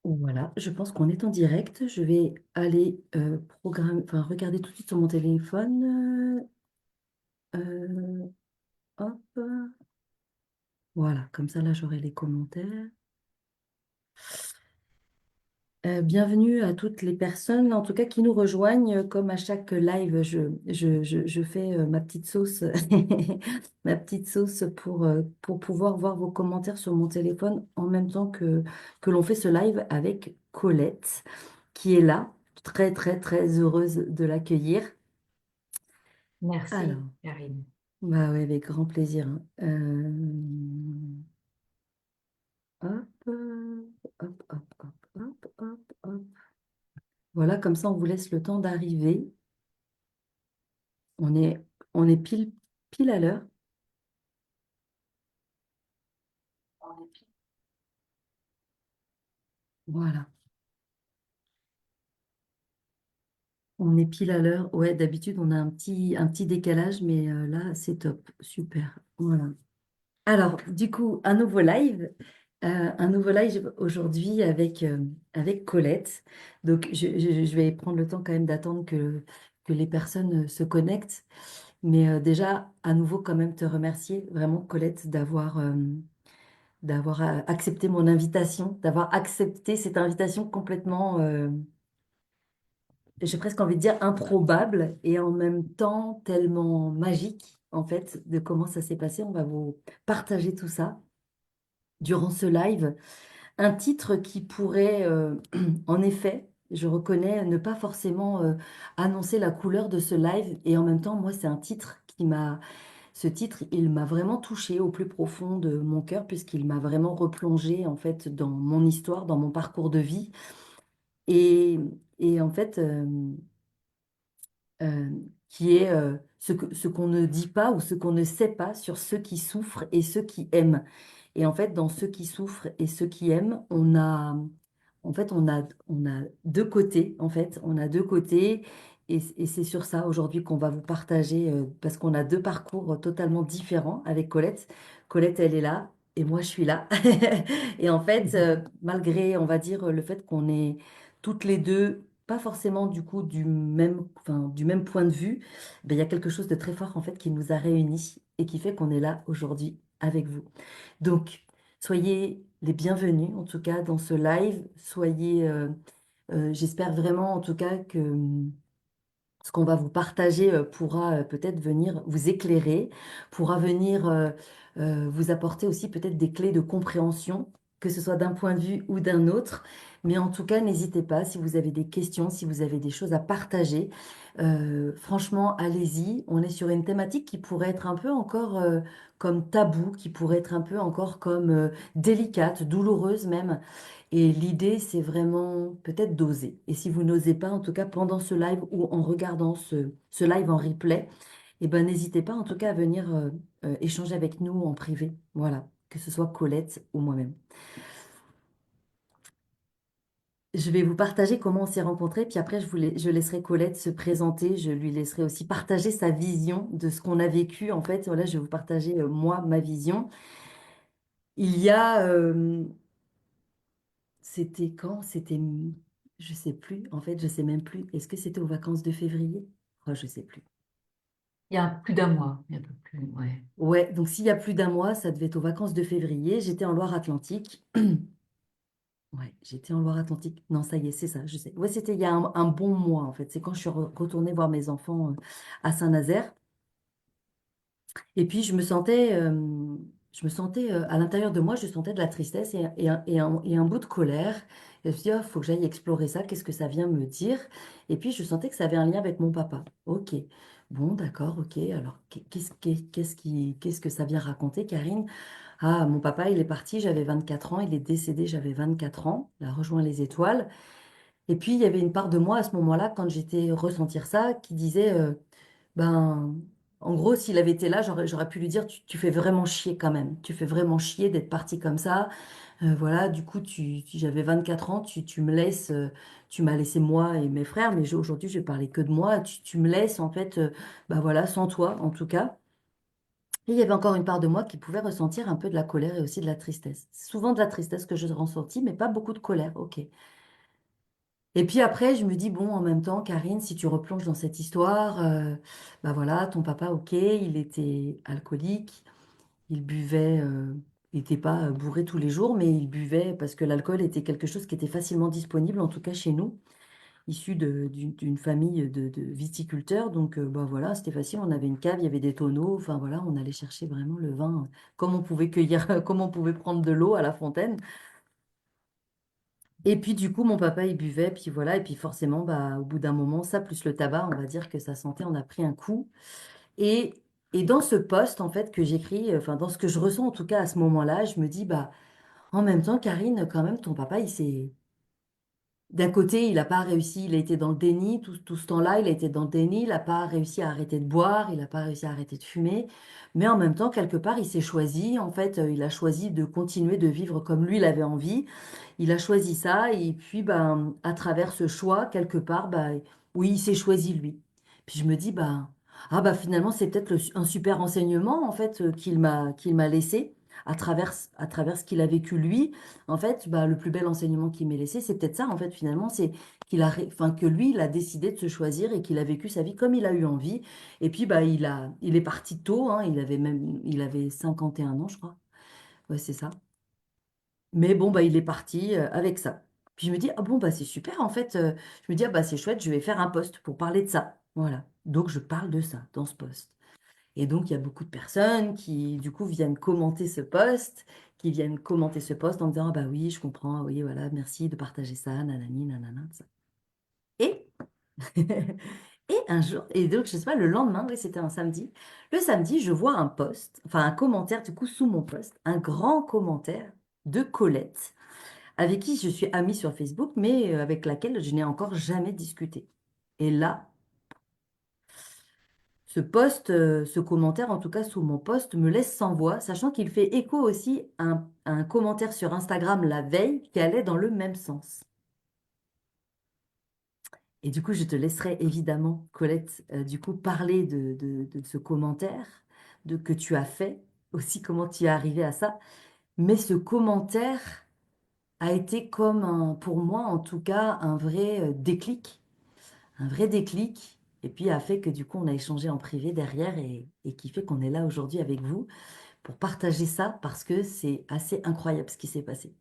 Voilà, je pense qu'on est en direct. Je vais aller regarder tout de suite sur mon téléphone. Hop, voilà, comme ça là j'aurai les commentaires. Bienvenue à toutes les personnes, en tout cas qui nous rejoignent. Comme à chaque live, je fais ma petite sauce, ma petite sauce pour pouvoir voir vos commentaires sur mon téléphone en même temps que l'on fait ce live avec Colette, qui est là, très très très heureuse de l'accueillir. Alors, Merci, Karine. bah ouais, avec grand plaisir, hein. Hop, hop. Voilà, comme ça on vous laisse le temps d'arriver. On est, on est pile à l'heure. On est pile- Voilà, on est pile à l'heure. Ouais, d'habitude on a un petit décalage, mais là c'est top, super. Voilà. Alors, du coup, un nouveau live aujourd'hui avec Colette. Donc, je vais prendre le temps quand même d'attendre que les personnes se connectent. Mais déjà, à nouveau, quand même, te remercier vraiment, Colette, d'avoir accepté mon invitation, d'avoir accepté cette invitation complètement, j'ai presque envie de dire improbable et en même temps tellement magique, en fait, de comment ça s'est passé. On va vous partager tout ça durant ce live. Un titre qui pourrait, en effet, je reconnais, ne pas forcément annoncer la couleur de ce live. Et en même temps, moi, c'est un titre ce titre, il m'a vraiment touché au plus profond de mon cœur, puisqu'il m'a vraiment replongé, en fait, dans mon histoire, dans mon parcours de vie. Et, et en fait, euh, qui est ce qu'on ne dit pas ou ce qu'on ne sait pas sur ceux qui souffrent et ceux qui aiment. Et en fait, dans ceux qui souffrent et ceux qui aiment, on a deux côtés. En fait, on a deux côtés. Et c'est sur ça aujourd'hui qu'on va vous partager, parce qu'on a deux parcours totalement différents avec Colette. Colette, elle est là et moi, je suis là. Et en fait, malgré, on va dire, le fait qu'on est toutes les deux, pas forcément du coup du même point de vue, ben, il y a quelque chose de très fort en fait qui nous a réunis et qui fait qu'on est là aujourd'hui avec vous. Donc, soyez les bienvenus en tout cas dans ce live. J'espère vraiment en tout cas que ce qu'on va vous partager pourra peut-être venir vous éclairer, pourra venir vous apporter aussi peut-être des clés de compréhension, que ce soit d'un point de vue ou d'un autre. Mais en tout cas, n'hésitez pas si vous avez des questions, si vous avez des choses à partager. Franchement, allez-y. On est sur une thématique qui pourrait être un peu encore comme tabou, qui pourrait être un peu encore comme délicate, douloureuse même. Et l'idée, c'est vraiment peut-être d'oser. Et si vous n'osez pas, en tout cas pendant ce live ou en regardant ce live en replay, eh ben, n'hésitez pas en tout cas à venir échanger avec nous en privé. Voilà, que ce soit Colette ou moi-même. Je vais vous partager comment on s'est rencontrés, puis après je laisserai Colette se présenter, je lui laisserai aussi partager sa vision de ce qu'on a vécu. En fait, voilà, je vais vous partager moi, ma vision. Il y a, C'était quand? Je sais plus. En fait, je sais même plus. Est-ce que c'était aux vacances de février? Oh, je sais plus. Il y a plus d'un mois, il y a un peu plus, ouais. Ouais, donc s'il y a plus d'un mois, ça devait être aux vacances de février. J'étais en Loire-Atlantique. Ouais, j'étais en Loire-Atlantique. Non, ça y est, c'est ça, je sais. Ouais, c'était il y a un bon mois, en fait. C'est quand je suis retournée voir mes enfants à Saint-Nazaire. Et puis, je me sentais à l'intérieur de moi, je sentais de la tristesse et un bout de colère. Et je me suis dit, il faut que j'aille explorer ça, qu'est-ce que ça vient me dire? Et puis, je sentais que ça avait un lien avec mon papa. Ok, bon, d'accord, ok. Alors, qu'est-ce que ça vient raconter, Karine? Ah, mon papa, il est parti, j'avais 24 ans, il est décédé, j'avais 24 ans, il a rejoint les étoiles. Et puis, il y avait une part de moi à ce moment-là, quand j'étais ressentir ça, qui disait, ben, en gros, s'il avait été là, j'aurais pu lui dire, tu fais vraiment chier quand même. Tu fais vraiment chier d'être parti comme ça. Voilà, du coup, j'avais 24 ans, tu me laisses, tu m'as laissé moi et mes frères, mais aujourd'hui, je vais parler que de moi. Tu me laisses, en fait, ben voilà, sans toi, en tout cas. Et il y avait encore une part de moi qui pouvait ressentir un peu de la colère et aussi de la tristesse. C'est souvent de la tristesse que je ressentis, mais pas beaucoup de colère. Ok. Et puis après, je me dis, bon, en même temps, Karine, si tu replonges dans cette histoire, bah voilà, ton papa, ok, il était alcoolique, il buvait, il n'était pas bourré tous les jours, mais il buvait parce que l'alcool était quelque chose qui était facilement disponible, en tout cas chez nous, issu d'une famille de viticulteurs. Donc, bah voilà, c'était facile, on avait une cave, il y avait des tonneaux, enfin voilà, on allait chercher vraiment le vin, comme on pouvait cueillir, comme on pouvait prendre de l'eau à la fontaine. Et puis du coup, mon papa, il buvait, puis voilà, et puis forcément, bah, au bout d'un moment, ça, plus le tabac, on va dire que sa santé en a pris un coup. Et, et dans ce post, en fait, que j'écris, enfin, dans ce que je ressens, en tout cas, à ce moment-là, je me dis, bah, en même temps, Karine, quand même, ton papa, il s'est... D'un côté, il n'a pas réussi, il a été dans le déni, tout ce temps-là, il a été dans le déni, il n'a pas réussi à arrêter de boire, il n'a pas réussi à arrêter de fumer, mais en même temps, quelque part, il s'est choisi, en fait, il a choisi de continuer de vivre comme lui, il avait envie. Il a choisi ça et puis ben, à travers ce choix, quelque part, bah, oui, il s'est choisi lui. Puis je me dis, bah, ah bah finalement, c'est peut-être un super enseignement en fait qu'il m'a laissé à travers ce qu'il a vécu lui. En fait, bah, le plus bel enseignement qu'il m'ait laissé, c'est peut-être ça en fait finalement, c'est enfin, que lui, il a décidé de se choisir et qu'il a vécu sa vie comme il a eu envie. Et puis bah, il est parti tôt, hein, il avait 51 ans, je crois. Ouais, c'est ça. Mais bon, bah, il est parti avec ça. Puis je me dis, ah bon, bah, c'est super, en fait. Je me dis, ah bah, c'est chouette, je vais faire un post pour parler de ça. Voilà. Donc, je parle de ça dans ce post. Et donc, il y a beaucoup de personnes qui, du coup, viennent commenter ce post, qui viennent commenter ce post en me disant, ah bah oui, je comprends, oui, voilà, merci de partager ça, nanani, nanana, tout ça. Et, et un jour, et donc, je sais pas, le lendemain, oui, c'était un samedi. Le samedi, je vois un post, enfin, un commentaire, du coup, sous mon post, un grand commentaire de Colette avec qui je suis amie sur Facebook, mais avec laquelle je n'ai encore jamais discuté. Et là, ce commentaire, en tout cas sous mon post, me laisse sans voix, sachant qu'il fait écho aussi à un commentaire sur Instagram la veille qui allait dans le même sens. Et du coup, je te laisserai évidemment, Colette, du coup, parler de ce commentaire que tu as fait, aussi comment tu es arrivée à ça. Mais ce commentaire a été comme pour moi, en tout cas, un vrai déclic. Un vrai déclic, et puis a fait que du coup on a échangé en privé derrière et qui fait qu'on est là aujourd'hui avec vous pour partager ça parce que c'est assez incroyable ce qui s'est passé.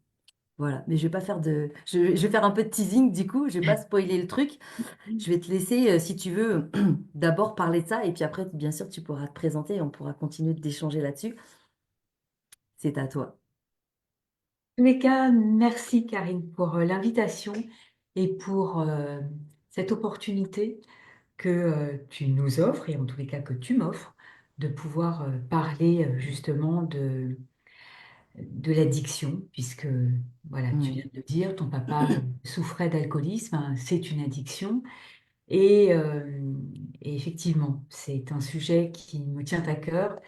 Voilà, mais je vais pas faire je vais faire un peu de teasing du coup, je vais pas spoiler le truc. Je vais te laisser, si tu veux, d'abord parler de ça et puis après, bien sûr, tu pourras te présenter et on pourra continuer d'échanger là-dessus. C'est à toi. tous les cas, merci Karine pour l'invitation et pour cette opportunité que tu nous offres et en tous les cas que tu m'offres de pouvoir parler justement de l'addiction, puisque voilà, tu viens Mm. de le dire, ton papa souffrait d'alcoolisme, hein, c'est une addiction. Et, euh, et effectivement, c'est un sujet qui me tient à cœur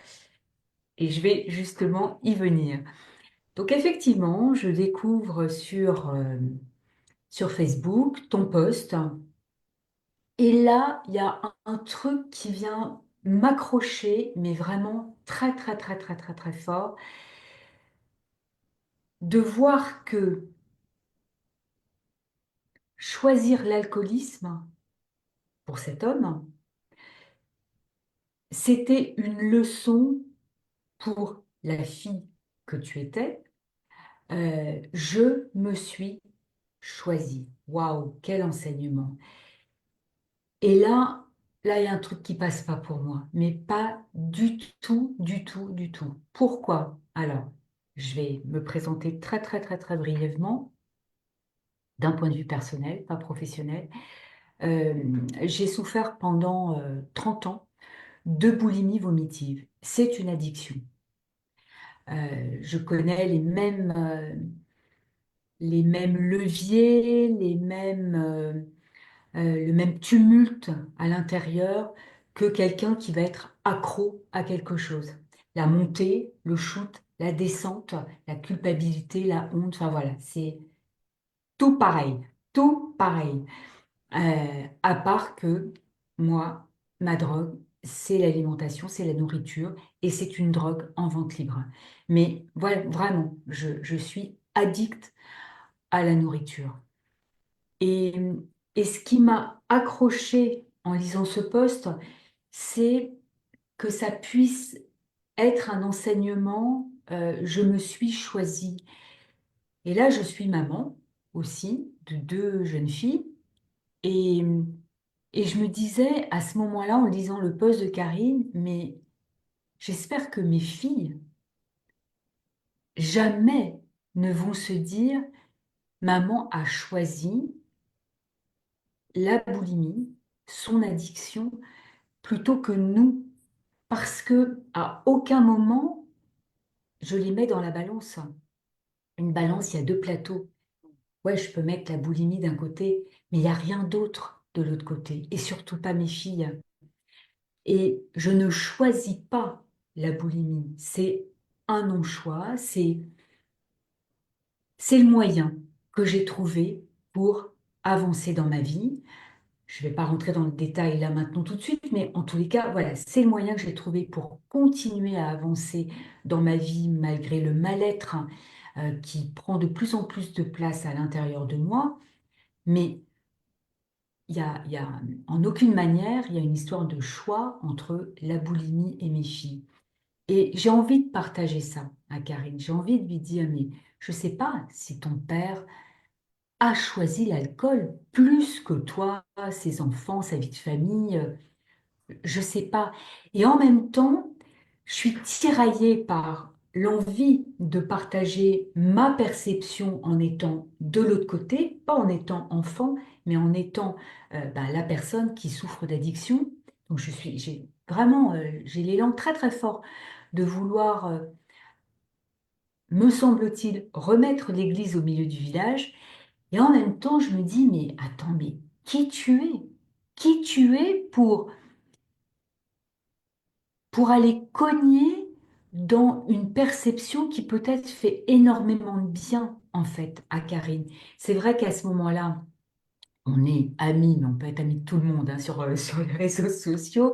et je vais justement y venir. Donc effectivement, je découvre sur Facebook ton post et là, il y a un truc qui vient m'accrocher, mais vraiment très, très, très, très, très, très fort, de voir que choisir l'alcoolisme pour cet homme, c'était une leçon pour la fille que tu étais. Je me suis choisie. Waouh, quel enseignement. Et là, il y a un truc qui passe pas pour moi, mais pas du tout, du tout, du tout. Pourquoi? Alors, je vais me présenter très, très, très, très brièvement, d'un point de vue personnel, pas professionnel. Euh, j'ai souffert pendant 30 ans de boulimie vomitive. C'est une addiction. Je connais les mêmes leviers, le même tumulte à l'intérieur que quelqu'un qui va être accro à quelque chose. La montée, le shoot, la descente, la culpabilité, la honte, enfin voilà, c'est tout pareil, tout pareil. À part que moi, ma drogue, c'est l'alimentation, c'est la nourriture et c'est une drogue en vente libre. Mais voilà, vraiment, je suis addict à la nourriture. Et, et ce qui m'a accroché en lisant ce poste, c'est que ça puisse être un enseignement, je me suis choisie. Et là, je suis maman aussi de deux jeunes filles. Et, et je me disais à ce moment-là, en lisant le post de Karine, mais j'espère que mes filles, jamais ne vont se dire, maman a choisi la boulimie, son addiction, plutôt que nous. Parce que à aucun moment, je les mets dans la balance. Une balance, il y a deux plateaux. Ouais, je peux mettre la boulimie d'un côté, mais il n'y a rien d'autre de l'autre côté, et surtout pas mes filles. Et je ne choisis pas la boulimie, c'est un non-choix, c'est le moyen que j'ai trouvé pour avancer dans ma vie. Je ne vais pas rentrer dans le détail là maintenant tout de suite, mais en tous les cas, voilà, c'est le moyen que j'ai trouvé pour continuer à avancer dans ma vie malgré le mal-être qui prend de plus en plus de place à l'intérieur de moi. Mais il y a, en aucune manière, il y a une histoire de choix entre la boulimie et mes filles. Et j'ai envie de partager ça à Karine. J'ai envie de lui dire, mais je ne sais pas si ton père a choisi l'alcool plus que toi, ses enfants, sa vie de famille. Je sais pas. Et en même temps, je suis tiraillée par l'envie de partager ma perception en étant de l'autre côté, pas en étant enfant, mais en étant la personne qui souffre d'addiction. Donc j'ai vraiment, j'ai l'élan très très fort de vouloir, me semble-t-il, remettre l'église au milieu du village. Et en même temps, je me dis, mais attends, mais qui tu es? Qui tu es pour aller cogner dans une perception qui peut-être fait énormément de bien, en fait, à Karine. C'est vrai qu'à ce moment-là, on est amis, mais on peut être amis de tout le monde hein, sur les réseaux sociaux.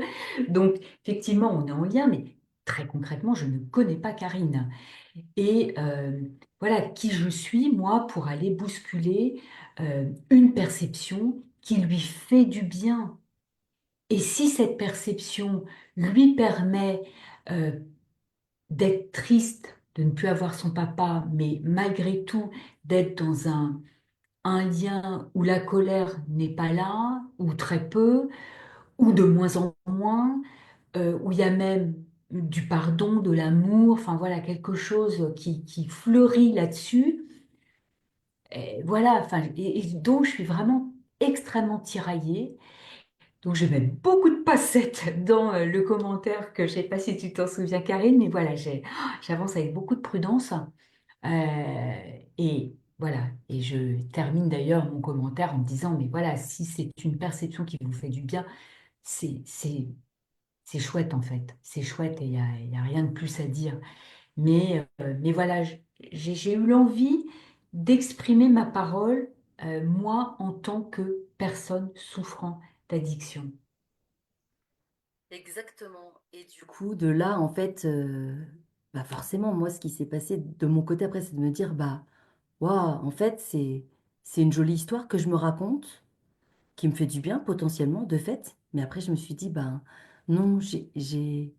Donc, effectivement, on est en lien, mais très concrètement, je ne connais pas Karine. Et voilà, qui je suis, moi, pour aller bousculer une perception qui lui fait du bien. Et si cette perception lui permet euh, d'être triste, de ne plus avoir son papa, mais malgré tout d'être dans un lien où la colère n'est pas là, ou très peu, ou de moins en moins, où il y a même du pardon, de l'amour, enfin voilà, quelque chose qui fleurit là-dessus. Et voilà, enfin, et donc je suis vraiment extrêmement tiraillée. Donc, je mets beaucoup de passettes dans le commentaire que je sais pas si tu t'en souviens, Karine, mais voilà, j'avance avec beaucoup de prudence. Et voilà, et je termine d'ailleurs mon commentaire en disant, mais voilà, si c'est une perception qui vous fait du bien, c'est, c'est, c'est chouette en fait. C'est chouette et il y a rien de plus à dire. Mais voilà, j'ai eu l'envie d'exprimer ma parole, moi, en tant que personne souffrant d'addiction. Exactement. Et du coup, de là, en fait, bah forcément, moi, ce qui s'est passé de mon côté après, c'est de me dire, bah, waouh, en fait, c'est une jolie histoire que je me raconte, qui me fait du bien potentiellement, de fait. Mais après, je me suis dit, ben non, j'ai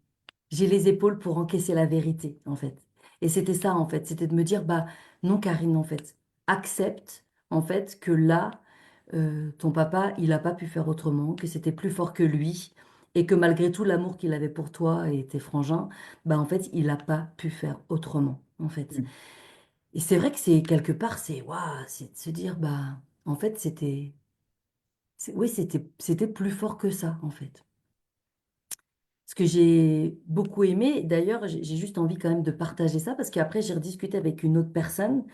les épaules pour encaisser la vérité, en fait. Et c'était ça, en fait, c'était de me dire, bah non, Karine, en fait, accepte, en fait, que là, ton papa, il n'a pas pu faire autrement, que c'était plus fort que lui, et que malgré tout l'amour qu'il avait pour toi et tes frangins, bah en fait, il n'a pas pu faire autrement, en fait. Mm. Et c'est vrai que c'est quelque part, c'est waouh, c'est de se dire, bah en fait, oui, c'était plus fort que ça, en fait. Ce que j'ai beaucoup aimé, d'ailleurs, j'ai juste envie quand même de partager ça parce qu'après, j'ai rediscuté avec une autre personne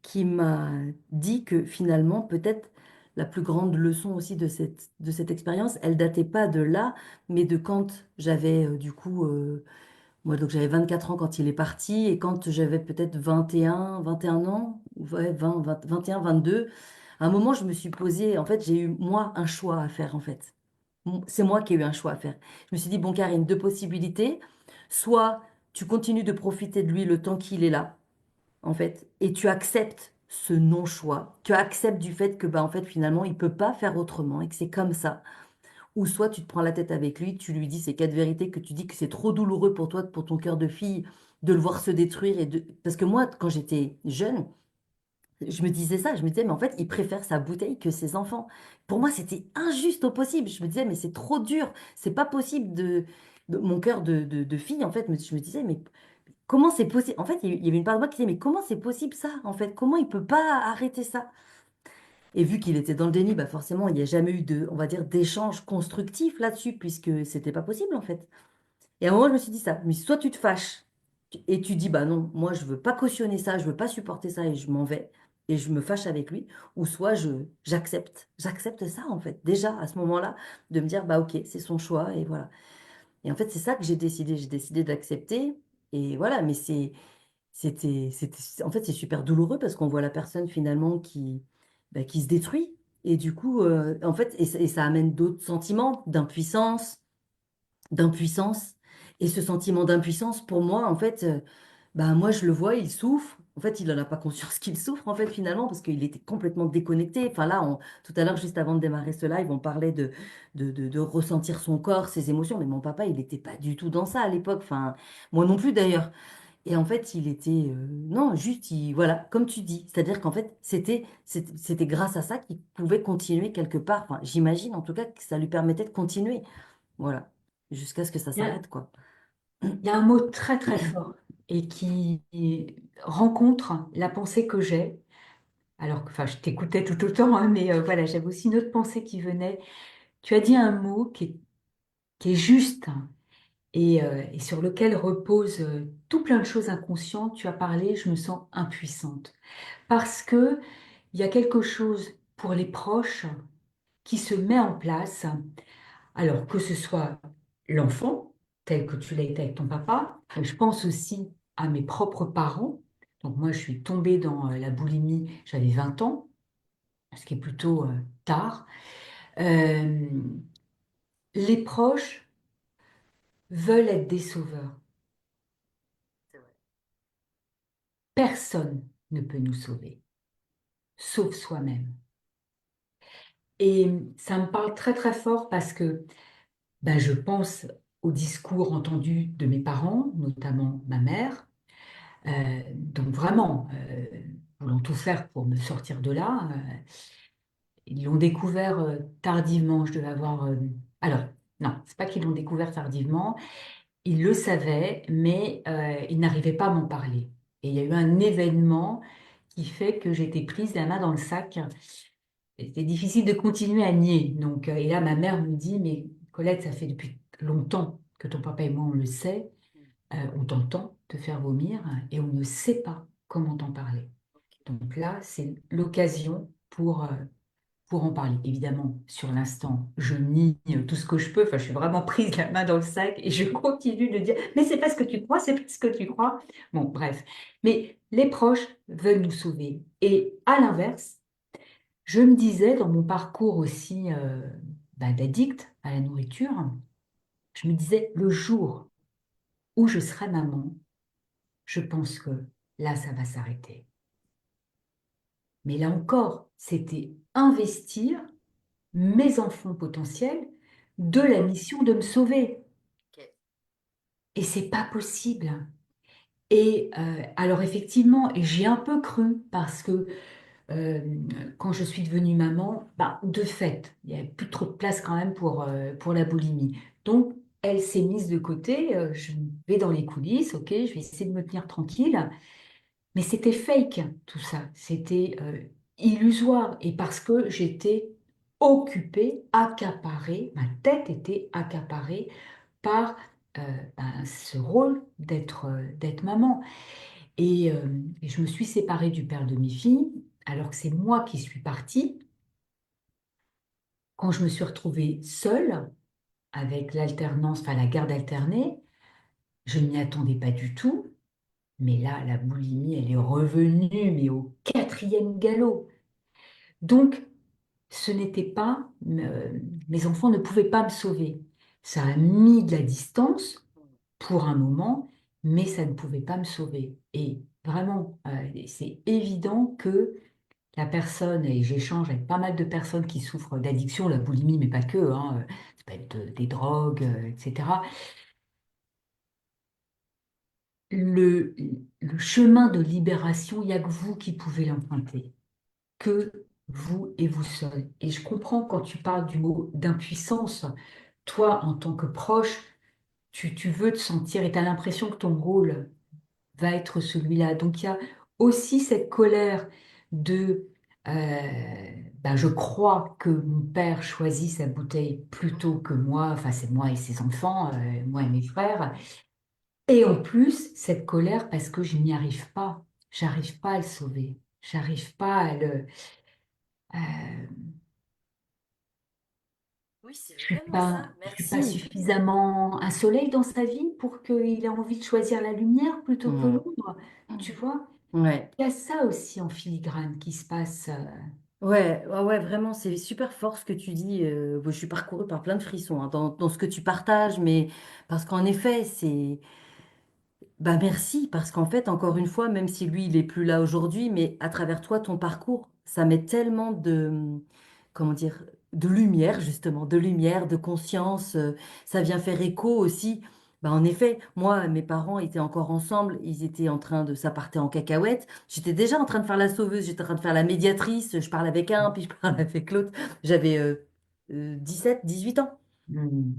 qui m'a dit que finalement, peut-être la plus grande leçon aussi de cette expérience, elle datait pas de là, mais de quand j'avais moi, donc j'avais 24 ans quand il est parti et quand j'avais peut-être 21 ans, ouais, 21, 22, à un moment, je me suis posé, en fait, j'ai eu, moi, un choix à faire, en fait. C'est moi qui ai eu un choix à faire. Je me suis dit, bon, Karine, deux possibilités. Soit tu continues de profiter de lui le temps qu'il est là, en fait, et tu acceptes ce non-choix, tu acceptes du fait que, bah, en fait, finalement, il peut pas faire autrement et que c'est comme ça. Ou soit tu te prends la tête avec lui, tu lui dis ces quatre vérités, que tu dis que c'est trop douloureux pour toi, pour ton cœur de fille, de le voir se détruire. Parce que moi, quand j'étais jeune, je me disais ça, je me disais, mais en fait, il préfère sa bouteille que ses enfants. Pour moi, c'était injuste au possible. Je me disais, mais c'est trop dur, c'est pas possible mon cœur de fille, en fait, je me disais, mais comment c'est possible? En fait, il y avait une part de moi qui disait, mais comment c'est possible ça, en fait? Comment il peut pas arrêter ça? Et vu qu'il était dans le déni, bah forcément, il n'y a jamais eu on va dire, d'échange constructif là-dessus, puisque c'était pas possible, en fait. Et à un moment, je me suis dit ça. Mais soit tu te fâches et tu dis, bah non, moi, je veux pas cautionner ça, je veux pas supporter ça et je m'en vais et je me fâche avec lui, ou soit j'accepte ça, en fait. Déjà, à ce moment-là, de me dire, bah ok, c'est son choix et voilà. Et en fait, c'est ça que j'ai décidé d'accepter et voilà, mais en fait, c'est super douloureux parce qu'on voit la personne finalement qui se détruit. Et du coup, en fait, et ça amène d'autres sentiments d'impuissance. Et ce sentiment d'impuissance, pour moi, en fait, bah, moi, je le vois, il souffre. En fait, il n'en a pas conscience qu'il souffre, en fait, finalement, parce qu'il était complètement déconnecté. Enfin, là, tout à l'heure, juste avant de démarrer ce live, on parlait de ressentir son corps, ses émotions. Mais mon papa, il n'était pas du tout dans ça à l'époque. Enfin, moi non plus, d'ailleurs. Et en fait, il était... non, juste, voilà, comme tu dis. C'est-à-dire qu'en fait, c'était grâce à ça qu'il pouvait continuer quelque part. Enfin, j'imagine, en tout cas, que ça lui permettait de continuer. Voilà. Jusqu'à ce que ça Il y a, s'arrête, quoi. il y a un mot très très fort et qui rencontre la pensée que j'ai. Alors que, enfin, je t'écoutais tout autant, hein, mais voilà, j'avais aussi une autre pensée qui venait. Tu as dit un mot qui est juste et sur lequel repose tout plein de choses inconscientes. Tu as parlé, je me sens impuissante. Parce que il y a quelque chose pour les proches qui se met en place, alors que ce soit l'enfant, tel que tu l'as été avec ton papa, et je pense aussi à mes propres parents. Donc moi, je suis tombée dans la boulimie, j'avais 20 ans, ce qui est plutôt tard. Euh, les proches veulent être des sauveurs. Personne ne peut nous sauver, sauf soi-même. Et ça me parle très très fort parce que ben, je pense aux discours entendus de mes parents, notamment ma mère. Donc vraiment, voulant tout faire pour me sortir de là. Ils l'ont découvert tardivement. Je devais avoir... alors, non, c'est pas qu'ils l'ont découvert tardivement. Ils le savaient, mais ils n'arrivaient pas à m'en parler. Et il y a eu un événement qui fait que j'étais prise la main dans le sac. C'était difficile de continuer à nier. Donc, et là, ma mère me dit, mais Colette, ça fait depuis longtemps que ton papa et moi, on le sait. On t'entend te faire vomir et on ne sait pas comment t'en parler. Donc là, c'est l'occasion pour en parler. Évidemment, sur l'instant, je nie tout ce que je peux. Enfin, je suis vraiment prise la main dans le sac et je continue de dire, mais c'est pas ce que tu crois, c'est pas ce que tu crois. Bon, bref. Mais les proches veulent nous sauver. Et à l'inverse, je me disais dans mon parcours aussi d'addict à la nourriture, je me disais, le jour où je serai maman, je pense que là, ça va s'arrêter. Mais là encore, c'était investir mes enfants potentiels de la mission de me sauver. Ok. Et c'est pas possible. Et alors effectivement, et j'y ai un peu cru parce que euh, quand je suis devenue maman, bah, de fait, il n'y avait plus trop de place quand même pour la boulimie. Donc, elle s'est mise de côté. Je vais dans les coulisses, ok, je vais essayer de me tenir tranquille. Mais c'était fake, tout ça. C'était illusoire. Et parce que j'étais occupée, accaparée, ma tête était accaparée par euh, ce rôle d'être maman. Et je me suis séparée du père de mes filles, alors que c'est moi qui suis partie. Quand je me suis retrouvée seule, avec l'alternance, enfin la garde alternée, je ne m'y attendais pas du tout. Mais là, la boulimie, elle est revenue, mais au quatrième galop. Donc, ce n'était pas, mes enfants ne pouvaient pas me sauver. Ça a mis de la distance pour un moment, mais ça ne pouvait pas me sauver. Et vraiment, c'est évident que la personne, et j'échange avec pas mal de personnes qui souffrent d'addiction, la boulimie, mais pas que, hein, ça peut être des drogues, etc. Le, le chemin de libération, il n'y a que vous qui pouvez l'emprunter, que vous et vous seul. Et je comprends quand tu parles du mot d'impuissance, toi, en tant que proche, tu veux te sentir et tu as l'impression que ton rôle va être celui-là. Donc il y a aussi cette colère de je crois que mon père choisit sa bouteille plutôt que moi, enfin c'est moi et ses enfants, moi et mes frères. Et en plus, cette colère parce que je n'y arrive pas. J'arrive pas à le sauver. J'arrive pas à le. Oui, c'est vraiment ça. Je suis pas Merci. suffisamment un soleil dans sa vie pour qu'il ait envie de choisir la lumière plutôt que Mm. l'ombre. Tu vois? Ouais. Il y a ça aussi en filigrane qui se passe. Ouais, ouais, ouais, vraiment, c'est super fort ce que tu dis. Je suis parcourue par plein de frissons hein, dans ce que tu partages, mais parce qu'en effet, c'est. Bah merci, parce qu'en fait, encore une fois, même si lui, il est plus là aujourd'hui, mais à travers toi, ton parcours, ça met tellement de, comment dire, de lumière, justement, de lumière, de conscience. Ça vient faire écho aussi. Bah en effet, moi, mes parents étaient encore ensemble, ils étaient en train de, ça partait en cacahuète. J'étais déjà en train de faire la sauveuse, j'étais en train de faire la médiatrice, je parle avec un, puis je parle avec l'autre. J'avais 8 ans. Hmm.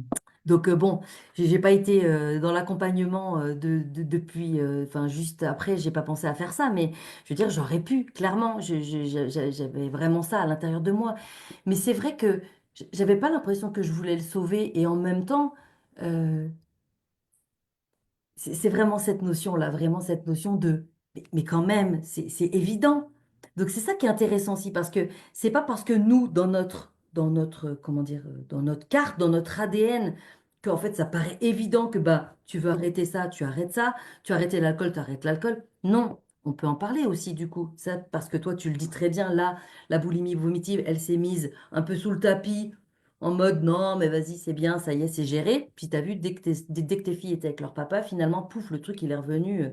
Donc bon, j'ai pas été dans l'accompagnement depuis, enfin juste après, j'ai pas pensé à faire ça, mais je veux dire, j'aurais pu, clairement, j'avais vraiment ça à l'intérieur de moi. Mais c'est vrai que j'avais pas l'impression que je voulais le sauver et en même temps, euh, c'est vraiment cette notion-là, vraiment cette notion de, mais quand même, c'est évident. Donc c'est ça qui est intéressant aussi, parce que c'est pas parce que nous, comment dire, dans notre carte, dans notre ADN, qu'en fait ça paraît évident que bah tu veux arrêter ça, tu arrêtes l'alcool, tu arrêtes l'alcool. Non, on peut en parler aussi du coup. Ça, parce que toi tu le dis très bien, là, la boulimie vomitive, elle s'est mise un peu sous le tapis en mode non, mais vas-y, c'est bien, ça y est, c'est géré. Puis t'as vu, dès que tes filles étaient avec leur papa, finalement, pouf, le truc, il est revenu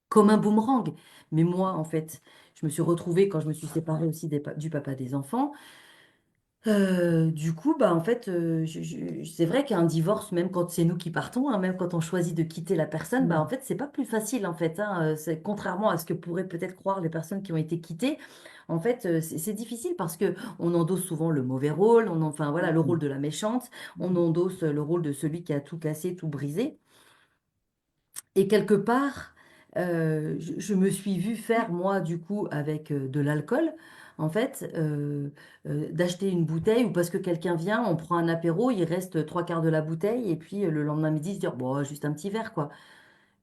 comme un boomerang. Mais moi, en fait, je me suis retrouvée quand je me suis séparée aussi du papa des enfants. Du coup, bah, en fait, c'est vrai qu'un divorce, même quand c'est nous qui partons, hein, même quand on choisit de quitter la personne, bah, en Hmm. fait, c'est pas plus facile, en fait. Hein, contrairement à ce que pourraient peut-être croire les personnes qui ont été quittées, en fait, c'est difficile parce que on endosse souvent le mauvais rôle, enfin, voilà, le rôle Hmm. de la méchante, on endosse le rôle de celui qui a tout cassé, tout brisé. Et quelque part, je me suis vue faire, moi, du coup, avec de l'alcool, en fait, d'acheter une bouteille ou parce que quelqu'un vient, on prend un apéro, il reste trois quarts de la bouteille, et puis le lendemain midi, se dire, bon, juste un petit verre, quoi.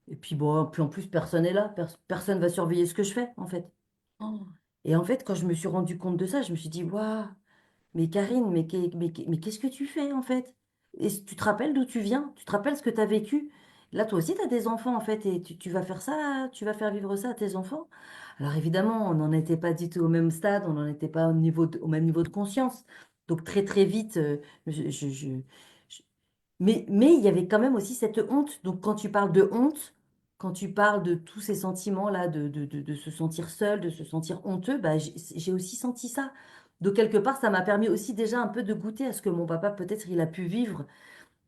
Et puis, bon, puis en plus, personne n'est là, personne va surveiller ce que je fais, en fait. Oh. Et en fait, quand je me suis rendu compte de ça, je me suis dit, waouh! Mais Karine, mais qu'est-ce que tu fais en fait? Et tu te rappelles d'où tu viens? Tu te rappelles ce que tu as vécu? Là, toi aussi, tu as des enfants en fait, et tu vas faire ça, tu vas faire vivre ça à tes enfants. Alors évidemment, on n'en était pas du tout au même stade, on n'en était pas au même niveau de conscience. Donc très très vite, je- mais il y avait quand même aussi cette honte. Donc quand tu parles de honte, quand tu parles de tous ces sentiments-là, de se sentir seul, de se sentir honteux, bah, j'ai aussi senti ça. Donc quelque part, ça m'a permis aussi déjà un peu de goûter à ce que mon papa, peut-être, il a pu vivre,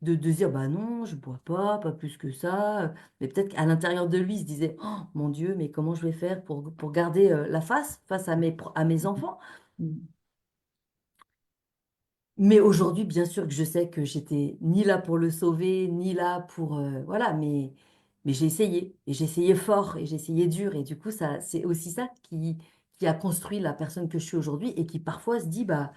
de se dire, bah non, je bois pas plus que ça. Mais peut-être qu'à l'intérieur de lui, il se disait, oh mon Dieu, mais comment je vais faire pour garder la face à mes enfants? Hmm. Mais aujourd'hui, bien sûr que je sais que j'étais ni là pour le sauver, ni là pour... voilà, mais j'ai essayé. Et j'ai essayé fort, et j'ai essayé dur. Et du coup, ça, c'est aussi ça qui a construit la personne que je suis aujourd'hui et qui parfois se dit, bah,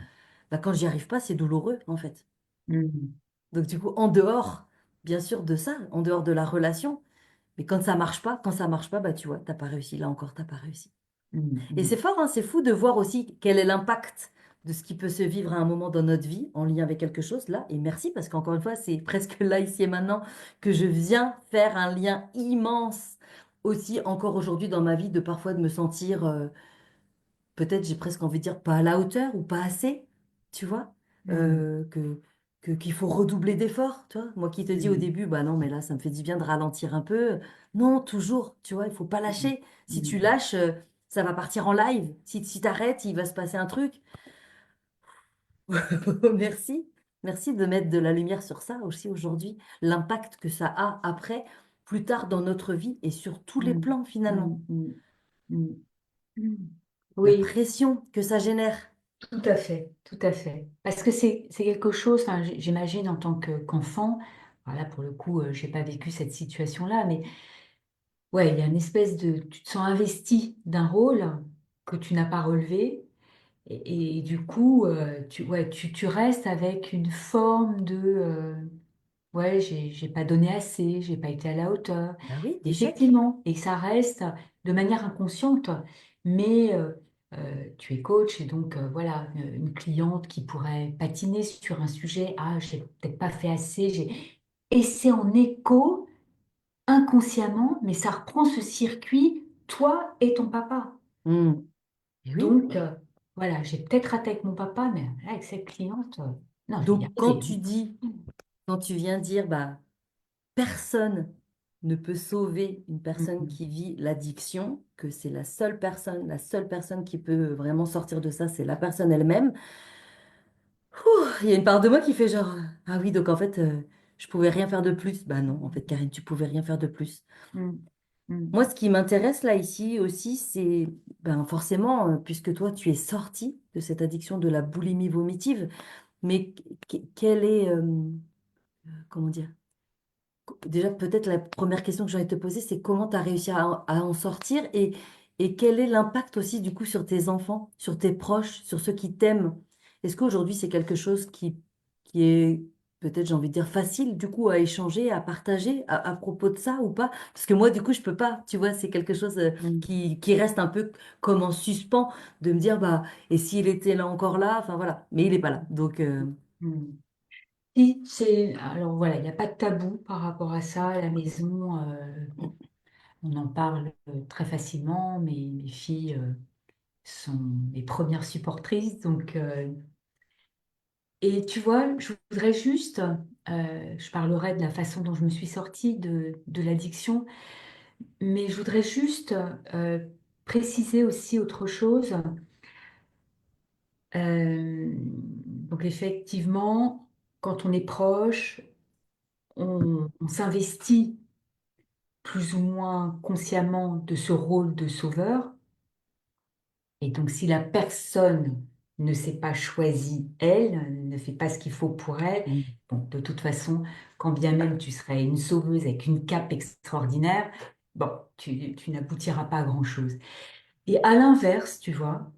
quand j'y arrive pas, c'est douloureux, en fait. Hmm. Donc du coup, en dehors, bien sûr, de ça, en dehors de la relation, mais quand ça marche pas, bah tu vois, t'as pas réussi. Là encore, t'as pas réussi. Hmm. Et Hmm. c'est fort, hein, c'est fou de voir aussi quel est l'impact de ce qui peut se vivre à un moment dans notre vie en lien avec quelque chose là. Et merci parce qu'encore une fois, c'est presque là, ici et maintenant, que je viens faire un lien immense aussi encore aujourd'hui dans ma vie de parfois de me sentir peut-être j'ai presque envie de dire pas à la hauteur ou pas assez, tu vois, mm, qu'il faut redoubler d'efforts, tu vois. Moi qui te dis au mm, début, bah non, mais là, ça me fait du bien de ralentir un peu. Non, toujours, tu vois, il faut pas mm, lâcher. Si tu mm, lâches, ça va partir en live. Si tu arrêtes, il va se passer un truc. Merci. Merci de mettre de la lumière sur ça aussi aujourd'hui, l'impact que ça a après, plus tard dans notre vie et sur tous les mm, plans finalement. mm, mm, mm, mm. La Oui, pression que ça génère. tout à fait, tout à fait. Parce que c'est quelque chose, enfin, j'imagine en tant qu'enfant, voilà, pour le coup, j'ai pas vécu cette situation-là, mais ouais, il y a une espèce de, tu te sens investi d'un rôle que tu n'as pas relevé, et du coup, ouais, tu restes avec une forme de, ouais, j'ai pas donné assez, j'ai pas été à la hauteur. Bah oui, d'échec. Effectivement, et ça reste de manière inconsciente, mais tu es coach et donc voilà, une cliente qui pourrait patiner sur un sujet, ah, j'ai peut-être pas fait assez, et c'est en écho inconsciemment, mais ça reprend ce circuit, toi et ton papa. Hmm. Et oui. Donc voilà, j'ai peut-être raté avec mon papa, mais là, avec cette cliente, non, je vais y Donc quand arriver. tu dis, quand tu viens dire, bah, personne ne peut sauver une personne Mhm. qui vit l'addiction, que c'est la seule personne qui peut vraiment sortir de ça, c'est la personne elle-même. Ouh, il y a une part de moi qui fait genre, ah oui, donc en fait, je pouvais rien faire de plus. Bah non, en fait, Karine, tu pouvais rien faire de plus. Mhm. Mhm. Moi, ce qui m'intéresse là, ici aussi, c'est ben, forcément, puisque toi, tu es sorti de cette addiction de la boulimie vomitive, mais quelle est, comment dire, déjà, peut-être la première question que j'ai envie de te poser, c'est comment tu as réussi à en sortir et quel est l'impact aussi du coup sur tes enfants, sur tes proches, sur ceux qui t'aiment? Est-ce qu'aujourd'hui c'est quelque chose qui est peut-être, j'ai envie de dire, facile du coup à échanger, à partager à propos de ça ou pas? Parce que moi du coup je peux pas, tu vois, c'est quelque chose Mhm. qui reste un peu comme en suspens de me dire, bah, et s'il était là encore là, enfin voilà, mais il est pas là. Donc, Mhm. Si, alors voilà, il n'y a pas de tabou par rapport à ça. À la maison, on en parle très facilement. Mes filles sont mes premières supportrices. Donc, et tu vois, je voudrais juste, je parlerai de la façon dont je me suis sortie de l'addiction, mais je voudrais juste préciser aussi autre chose. Donc, effectivement, quand on est proche, on s'investit plus ou moins consciemment de ce rôle de sauveur. Et donc, si la personne ne s'est pas choisie, elle, ne fait pas ce qu'il faut pour elle, mm, bon, de toute façon, quand bien même tu serais une sauveuse avec une cape extraordinaire, bon, tu n'aboutiras pas à grand-chose. Et à l'inverse, tu vois,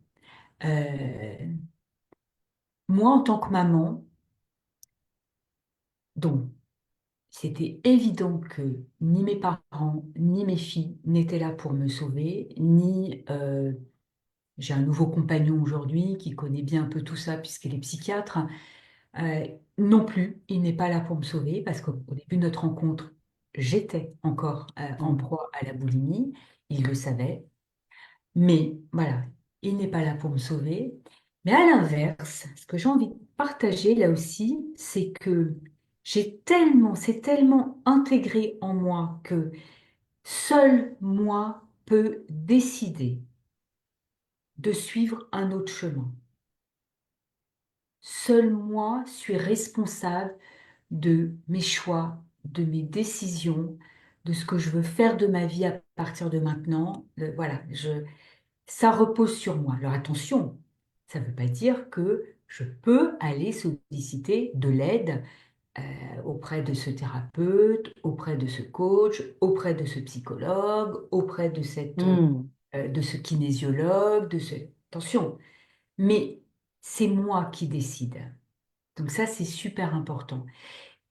euh, moi, en tant que maman, donc, c'était évident que ni mes parents, ni mes filles n'étaient là pour me sauver, ni j'ai un nouveau compagnon aujourd'hui qui connaît bien un peu tout ça puisqu'il est psychiatre. Euh, non plus, il n'est pas là pour me sauver parce qu'au début de notre rencontre, j'étais encore en mm, proie à la boulimie. Il le savait. Mais voilà, il n'est pas là pour me sauver. Mais à l'inverse, ce que j'ai envie de partager là aussi, c'est que c'est tellement intégré en moi que seul moi peux décider de suivre un autre chemin. Seul moi suis responsable de mes choix, de mes décisions, de ce que je veux faire de ma vie à partir de maintenant. Voilà, ça repose sur moi. Alors attention, ça ne veut pas dire que je peux aller solliciter de l'aide auprès de ce thérapeute, auprès de ce coach, auprès de ce psychologue, auprès de mm. de ce kinésiologue, Attention, mais c'est moi qui décide. Donc ça, c'est super important.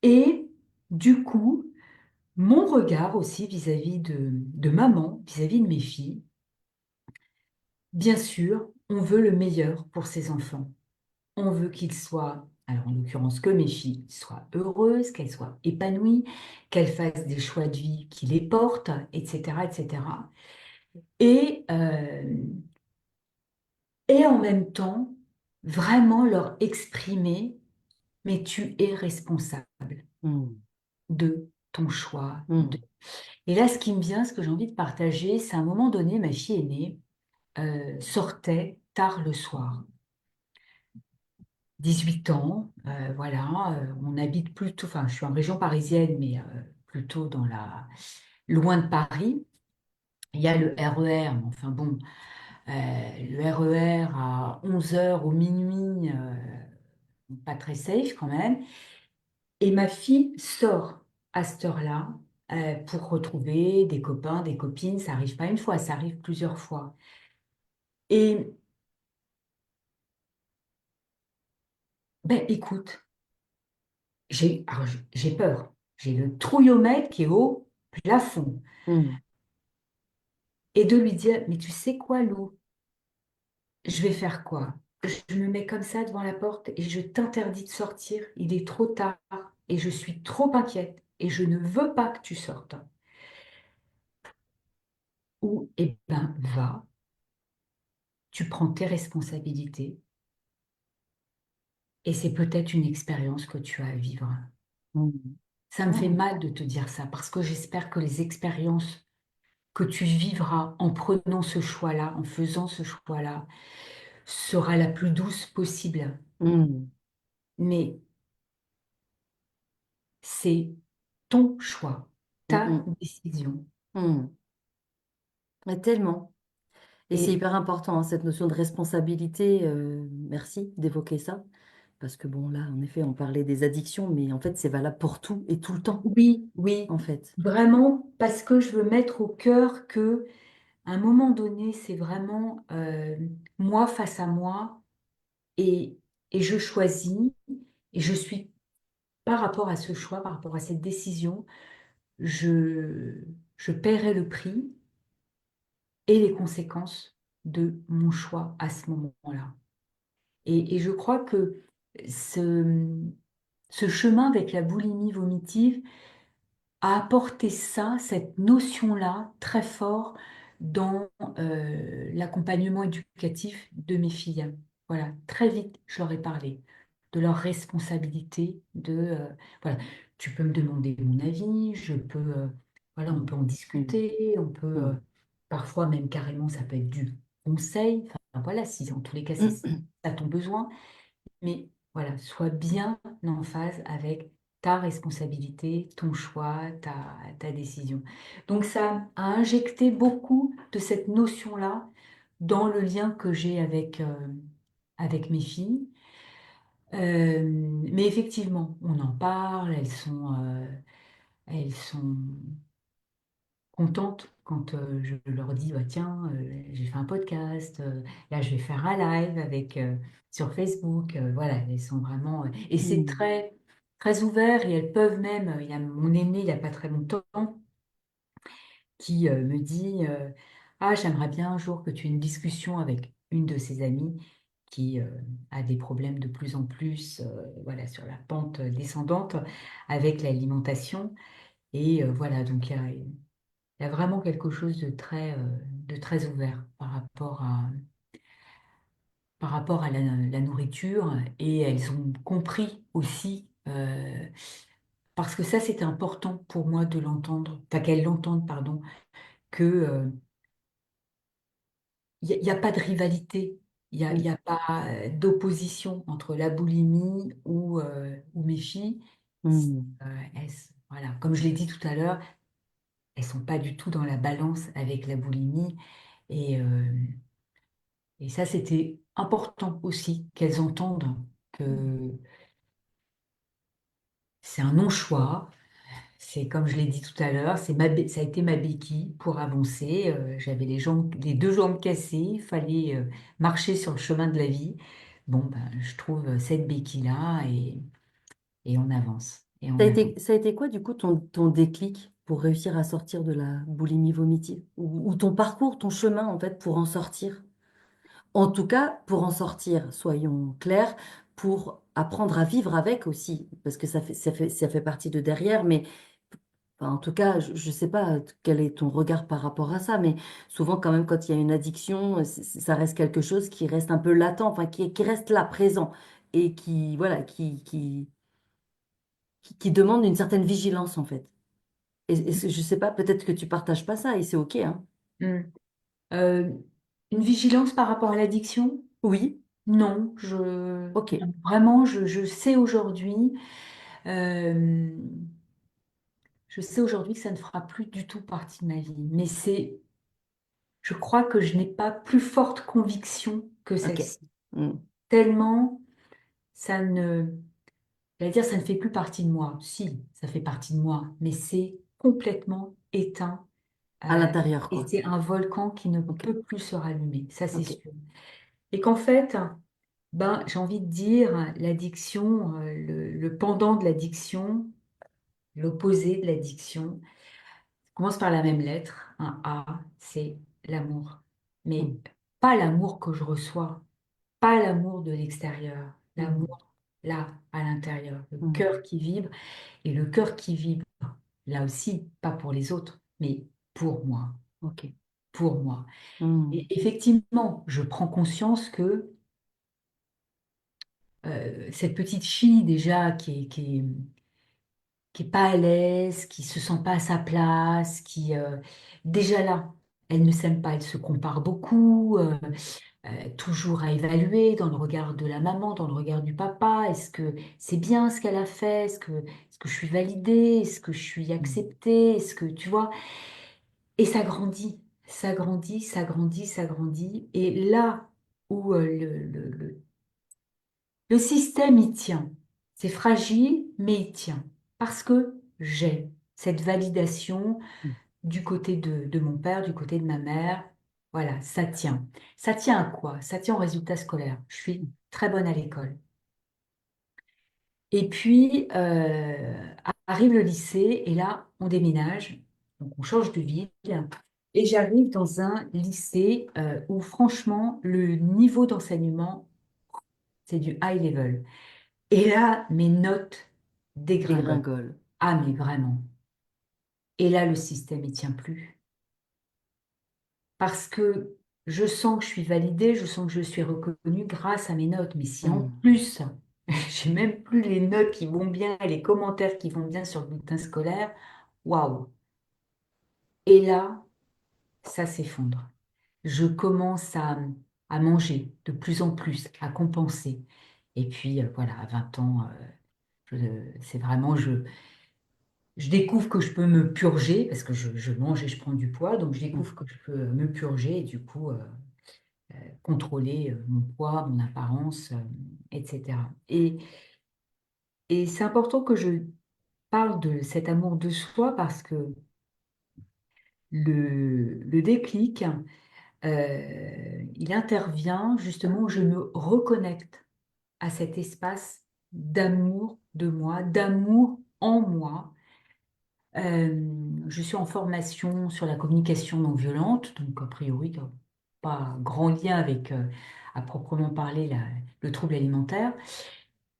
Et du coup, mon regard aussi vis-à-vis de maman, vis-à-vis de mes filles, bien sûr, on veut le meilleur pour ses enfants. On veut qu'ils soient, alors en l'occurrence que mes filles, soient heureuses, qu'elles soient épanouies, qu'elles fassent des choix de vie qui les portent, etc., etc. Et et en même temps, vraiment leur exprimer, mais tu es responsable mm, de ton choix. mm, Et là, ce qui me vient, ce que j'ai envie de partager, c'est à un moment donné, ma fille aînée sortait tard le soir. 18 ans, voilà, on habite plutôt, enfin, je suis en région parisienne, mais plutôt loin de Paris. Il y a le RER, mais enfin bon, le RER à 11 heures ou minuit, pas très safe quand même. Et ma fille sort à cette heure-là pour retrouver des copains, des copines. Ça arrive pas une fois, ça arrive plusieurs fois. Et ben écoute, j'ai peur. J'ai le trouillomètre qui est au plafond. mm, Et de lui dire, mais tu sais quoi, Lou, je vais faire quoi? Je me mets comme ça devant la porte et je t'interdis de sortir. Il est trop tard et je suis trop inquiète et je ne veux pas que tu sortes. Ou, eh ben, va, tu prends tes responsabilités et c'est peut-être une expérience que tu as à vivre. mm. Ça me fait Ah, mal de te dire ça parce que j'espère que les expériences que tu vivras en prenant ce choix-là, en faisant ce choix-là, sera la plus douce possible. mm, Mais c'est ton choix, mm, ta mm, décision. mm. Mais tellement. Et c'est Et hyper important, hein, cette notion de responsabilité. Merci d'évoquer ça. Parce que bon, là, en effet, on parlait des addictions, mais en fait, c'est valable pour tout et tout le temps, oui, oui, en fait. vraiment, parce que je veux mettre au cœur que à un moment donné, c'est vraiment moi face à moi et, et je choisis et je suis par rapport à ce choix, par rapport à cette décision, je, je paierai le prix et les conséquences de mon choix à ce moment-là. Et je crois que ce chemin avec la boulimie vomitive a apporté ça, cette notion-là, très fort dans l'accompagnement éducatif de mes filles. Voilà, très vite, je leur ai parlé de leur responsabilité, voilà, tu peux me demander mon avis, voilà, on Mm, peut en mm, discuter, mm, parfois même carrément, ça peut être du conseil. Enfin, voilà, si en tous les cas, c'est ça mm, ton besoin. Mais voilà, sois bien en phase avec ta responsabilité, ton choix, ta décision. Donc ça a injecté beaucoup de cette notion-là dans le lien que j'ai avec mes filles. Mais effectivement, on en parle, elles sont contentes quand je leur dis, bah, tiens, j'ai fait un podcast, là je vais faire un live sur Facebook. Voilà, elles sont vraiment... et c'est mm, très, très ouvert et elles peuvent même... Il y a mon aîné, il n'y a pas très longtemps, qui me dit, ah, j'aimerais bien un jour que tu aies une discussion avec une de ses amies qui a des problèmes de plus en plus voilà, sur la pente descendante avec l'alimentation. Et voilà, donc il y a vraiment quelque chose de très ouvert par rapport à la nourriture et elles ont compris aussi, parce que ça c'était important pour moi de l'entendre, enfin qu'elles l'entendent, pardon, que il y a pas de rivalité, il y mm, a pas d'opposition entre la boulimie ou mes filles. mm. Voilà, comme je l'ai dit tout à l'heure, elles sont pas du tout dans la balance avec la boulimie. Et, Et ça, c'était important aussi qu'elles entendent que c'est un non-choix. C'est comme je l'ai dit tout à l'heure, ça a été ma béquille pour avancer. J'avais les deux jambes cassées, il fallait marcher sur le chemin de la vie. Bon, ben, je trouve cette béquille-là et on avance. Et on avance. Ça a été quoi, du coup, ton déclic pour réussir à sortir de la boulimie vomitive? Ou ton parcours, ton chemin, en fait, pour en sortir? En tout cas, pour en sortir, soyons clairs, pour apprendre à vivre avec aussi, parce que ça fait partie de derrière, mais Enfin, en tout cas, je ne sais pas quel est ton regard par rapport à ça, mais souvent quand même quand il y a une addiction, ça reste quelque chose qui reste un peu latent, enfin qui reste là, présent, et qui, voilà, qui demande une certaine vigilance en fait. Je sais pas, peut-être que tu partages pas ça et c'est OK, hein. Hmm. Euh, une vigilance par rapport à l'addiction? Oui, Non, OK. vraiment, je sais aujourd'hui, euh, je sais aujourd'hui que ça ne fera plus du tout partie de ma vie. Mais je crois que je n'ai pas plus forte conviction que OK. celle-ci. Mm, Tellement ça ne, j'allais dire, ça ne fait plus partie de moi. Si, ça fait partie de moi, mais c'est complètement éteint. à euh, l'intérieur, et quoi. c'est un volcan qui ne OK. peut plus se rallumer, ça c'est OK. sûr. Et qu'en fait, ben, j'ai envie de dire, l'addiction, le pendant de l'addiction, l'opposé de l'addiction, commence par la même lettre, un A, c'est l'amour. Mais Mm, pas l'amour que je reçois, pas l'amour de l'extérieur, mm, l'amour là, à l'intérieur, le mm. cœur qui vibre, et le cœur qui vibre, là aussi, pas pour les autres, mais pour moi, OK. pour moi. Mm, Et effectivement, je prends conscience que cette petite fille déjà qui est pas à l'aise, qui se sent pas à sa place, qui déjà là, elle ne s'aime pas, elle se compare beaucoup, toujours à évaluer dans le regard de la maman, dans le regard du papa. Est-ce que c'est bien ce qu'elle a fait? Est-ce que je suis validée? Est-ce que je suis mm, acceptée? Est-ce que tu vois? Et ça grandit, ça grandit, ça grandit, ça grandit. Et là où le système y tient, c'est fragile, mais il tient. Parce que j'ai cette validation mm, du côté de mon père, du côté de ma mère. Voilà, ça tient. Ça tient à quoi? Ça tient au résultat scolaire. Je suis mm. très bonne à l'école. Et puis, arrive le lycée, et là, on déménage, donc on change de ville. Et j'arrive dans un lycée où, franchement, le niveau d'enseignement, c'est du high level. Et là, mes notes dégringolent. Dégringole. Ah, mais vraiment. Et là, le système, il tient plus. Parce que je sens que je suis validée, je sens que je suis reconnue grâce à mes notes. Mais si en Mm, plus, j'ai même plus les notes qui vont bien, les commentaires qui vont bien sur le bulletin scolaire, waouh. Et là, ça s'effondre. Je commence à manger de plus en plus, à compenser. Et puis, voilà, à 20 ans, c'est vraiment, je découvre que je peux me purger, parce que je mange et je prends du poids, donc je mm, découvre que je peux me purger et du coup contrôler mon poids, mon apparence, etc. Et c'est important que je parle de cet amour de soi parce que le déclic, il intervient justement où je me reconnecte à cet espace d'amour de moi, d'amour en moi. Je suis en formation sur la communication non violente, donc a priori, pas grand lien avec, à proprement parler, le trouble alimentaire.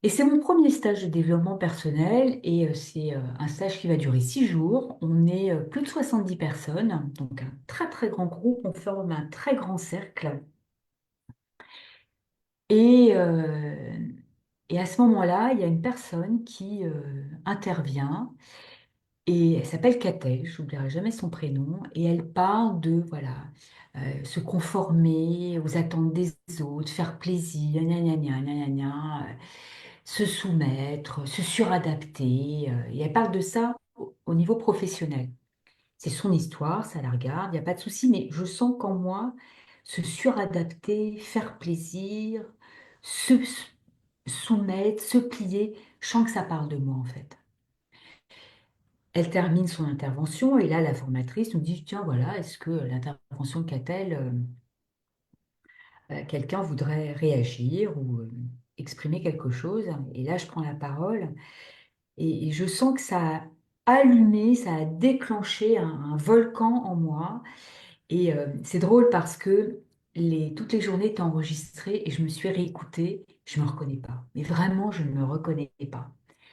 Et c'est mon premier stage de développement personnel et c'est un stage qui va durer 6 jours. On est plus de 70 personnes, donc un très très grand groupe, on forme un très grand cercle. Et, euh, et à ce moment-là, il y a une personne qui intervient. Et elle s'appelle Catel, je n'oublierai jamais son prénom, et elle parle de voilà, se conformer aux attentes des autres, faire plaisir, gna gna gna gna gna gna, se soumettre, se suradapter. Et elle parle de ça au niveau professionnel. C'est son histoire, ça la regarde, il n'y a pas de souci, mais je sens qu'en moi, se suradapter, faire plaisir, se soumettre, se plier, je sens que ça parle de moi en fait. Elle termine son intervention et là, la formatrice nous dit, tiens, voilà, est-ce que l'intervention qu'a-t-elle, quelqu'un voudrait réagir ou exprimer quelque chose? Et là, je prends la parole et je sens que ça a allumé, ça a déclenché un volcan en moi. Et c'est drôle parce que toutes les journées étaient enregistrées et je me suis réécoutée. Je ne me reconnais pas. Mais vraiment, je ne me reconnais pas.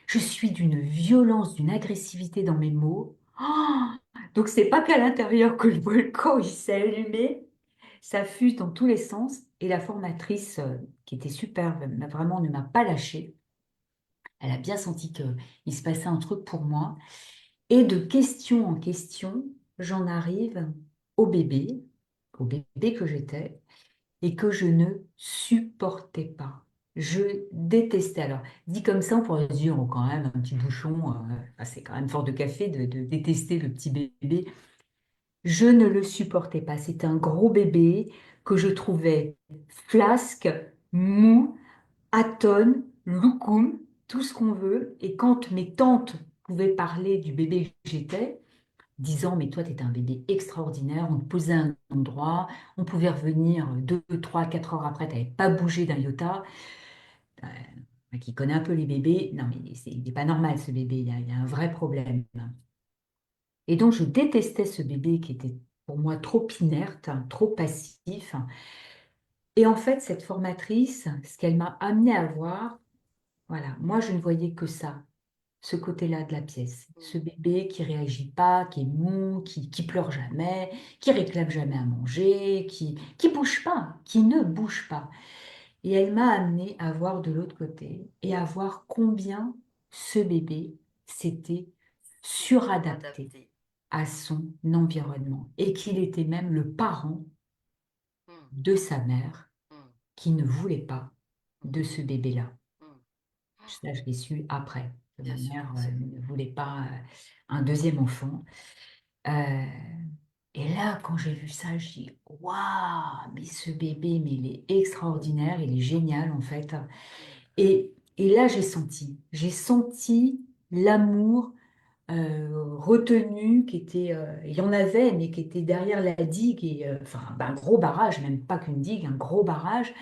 Je suis d'une violence, d'une agressivité dans mes mots. Oh, donc c'est pas qu'à l'intérieur que le volcan il s'est allumé, ça fuse dans tous les sens. Et la formatrice, qui était super, vraiment ne m'a pas lâchée. Elle a bien senti qu'il se passait un truc pour moi. Et de question en question, j'en arrive au bébé, au bébé que j'étais et que je ne supportais pas. Je détestais. Alors, dit comme ça, on pourrait se dire, oh, quand même, un petit bouchon, c'est quand même fort de café de détester le petit bébé. Je ne le supportais pas. C'était un gros bébé que je trouvais flasque, mou, atone, loukoum, tout ce qu'on veut. Et quand mes tantes pouvaient parler du bébé que j'étais, disant, mais toi, tu étais un bébé extraordinaire, on te posait un endroit, on pouvait revenir 2, 3, 4 heures après, tu n'avais pas bougé d'un iota. Qui connaît un peu les bébés, non, mais il n'est pas normal ce bébé, il y a un vrai problème. Et donc, je détestais ce bébé qui était pour moi trop inerte, hein, trop passif. Et en fait, cette formatrice, ce qu'elle m'a amené à voir, voilà, moi, je ne voyais que ça, ce côté-là de la pièce. Ce bébé qui réagit pas, qui est mou, qui pleure jamais, qui réclame jamais à manger, qui bouge pas, qui ne bouge pas. Et elle m'a amené à voir de l'autre côté et à voir combien ce bébé s'était suradapté Adapté. à son environnement et qu'il était même le parent Mm, de sa mère mm, qui ne voulait pas mm, de ce bébé-là. mm. Ça, je l'ai su après. Que ma Bien sûr, mère bien sûr. ne voulait pas un deuxième enfant. Euh, et là, quand j'ai vu ça, je dis, waouh, mais ce bébé, mais il est extraordinaire, il est génial en fait. Mm, Et là, j'ai senti l'amour retenu qui était, il y en avait, mais qui était derrière la digue, et, enfin, ben, un gros barrage, même pas qu'une digue, un gros barrage.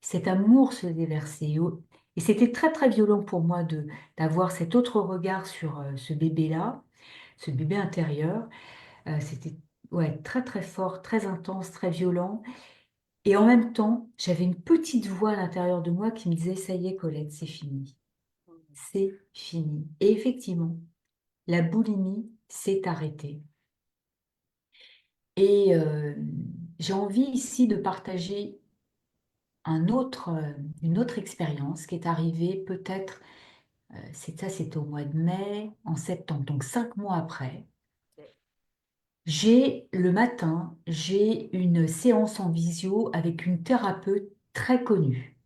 Cet amour se déversait. Et c'était très, très violent pour moi d'avoir cet autre regard sur ce bébé-là, ce bébé intérieur. C'était ouais, très, très fort, très intense, très violent. Et en même temps, j'avais une petite voix à l'intérieur de moi qui me disait, ça y est, Colette, c'est fini. mm. C'est fini. Et effectivement, la boulimie s'est arrêtée. Et j'ai envie ici de partager une autre expérience qui est arrivée peut-être, c'était au mois de mai, en septembre, donc 5 mois après. Le matin, j'ai une séance en visio avec une thérapeute très connue.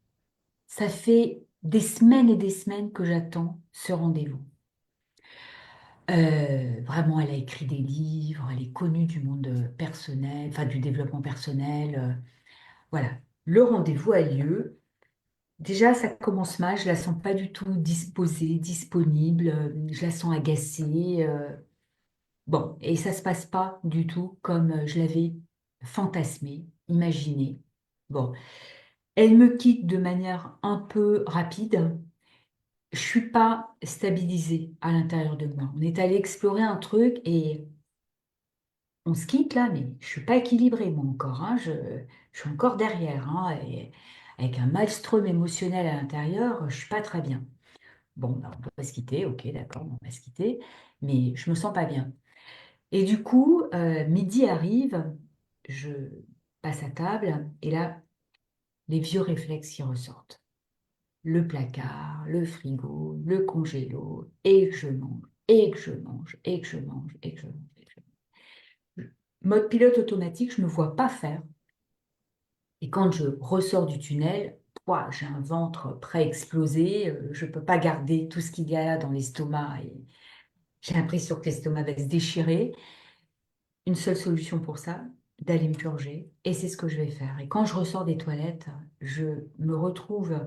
Ça fait des semaines et des semaines que j'attends ce rendez-vous. Vraiment, elle a écrit des livres, elle est connue du monde personnel, enfin du développement personnel. Voilà, le rendez-vous a lieu. Déjà, ça commence mal, je la sens pas du tout disposée, disponible, je la sens agacée. Bon, et ça se passe pas du tout comme je l'avais fantasmé, imaginé. Bon, elle me quitte de manière un peu rapide. Je suis pas stabilisée à l'intérieur de moi. On est allé explorer un truc et on se quitte là, mais je suis pas équilibrée moi encore, hein. Je suis encore derrière, hein, et avec un maelstrom émotionnel à l'intérieur, je suis pas très bien. Bon, bah, on va se quitter, ok, d'accord, on va se quitter, mais je me sens pas bien. Et du coup, midi arrive, je passe à table, et là, les vieux réflexes qui ressortent. Le placard, le frigo, le congélo, et que je mange, et que je mange, et que je mange, et que je mange. Et que je mange. Mode pilote automatique, je ne me vois pas faire. Et quand je ressors du tunnel, ouah, j'ai un ventre prêt à exploser, je ne peux pas garder tout ce qu'il y a dans l'estomac. Et j'ai l'impression que l'estomac va se déchirer. Une seule solution pour ça, d'aller me purger. Et c'est ce que je vais faire. Et quand je ressors des toilettes, je me retrouve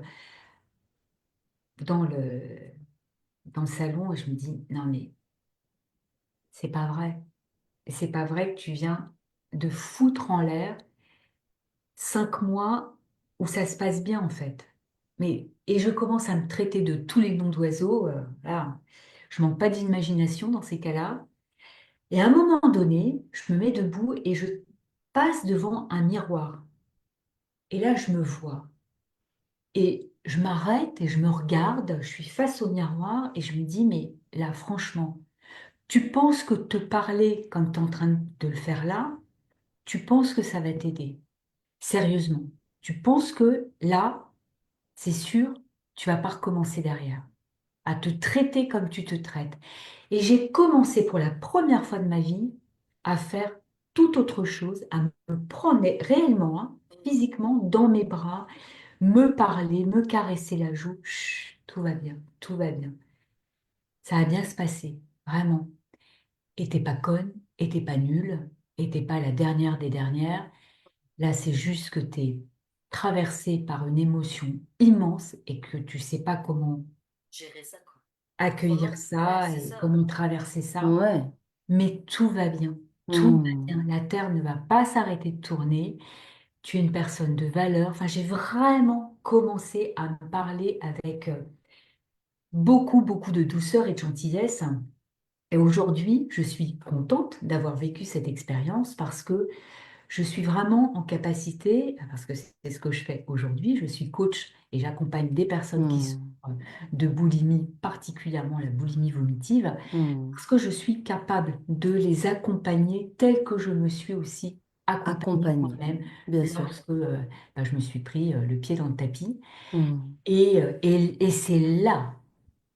dans le salon et je me dis, non mais c'est pas vrai. C'est pas vrai que tu viens de foutre en l'air 5 mois où ça se passe bien en fait. Et je commence à me traiter de tous les noms d'oiseaux. Là, je manque pas d'imagination dans ces cas-là. Et à un moment donné, je me mets debout et je passe devant un miroir. Et là, je me vois. Et je m'arrête et je me regarde. Je suis face au miroir et je me dis, mais là, franchement, Tu penses que te parler comme tu es en train de le faire là, tu penses que ça va t'aider. Sérieusement. Tu penses que là, c'est sûr, tu vas pas recommencer derrière, à te traiter comme tu te traites. Et j'ai commencé pour la première fois de ma vie à faire tout autre chose, à me prendre mais réellement, hein, physiquement, dans mes bras, me parler, me caresser la joue. Chut, tout va bien, tout va bien. Ça va bien se passer, vraiment. Et t'es pas conne, et t'es pas nulle, et t'es pas la dernière des dernières. Là, c'est juste que t'es traversée par une émotion immense et que tu sais pas comment Gérer ça, quoi. accueillir Autrement, ouais, ça c'est et ça. comment traverser ça. Ouais. Mais tout va bien, tout va Hmm. bien. La Terre ne va pas s'arrêter de tourner. Tu es une personne de valeur. Enfin, j'ai vraiment commencé à me parler avec beaucoup, beaucoup de douceur et de gentillesse. Et aujourd'hui, je suis contente d'avoir vécu cette expérience parce que je suis vraiment en capacité, parce que c'est ce que je fais aujourd'hui, je suis coach et j'accompagne des personnes qui souffrent Hmm. de boulimie, particulièrement la boulimie vomitive, Hmm. parce que je suis capable de les accompagner tel que je me suis aussi accompagnée Accompagner, moi-même bien sûr. lorsque je me suis pris le pied dans le tapis. Hmm. Et c'est là,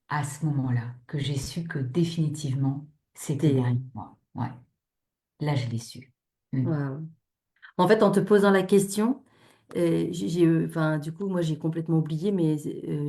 à ce moment-là, que j'ai su que définitivement, c'était derrière T'es... moi. Ouais, là, je l'ai su. Mm. Waouh. En fait, en te posant la question, enfin, du coup, moi, j'ai complètement oublié, mais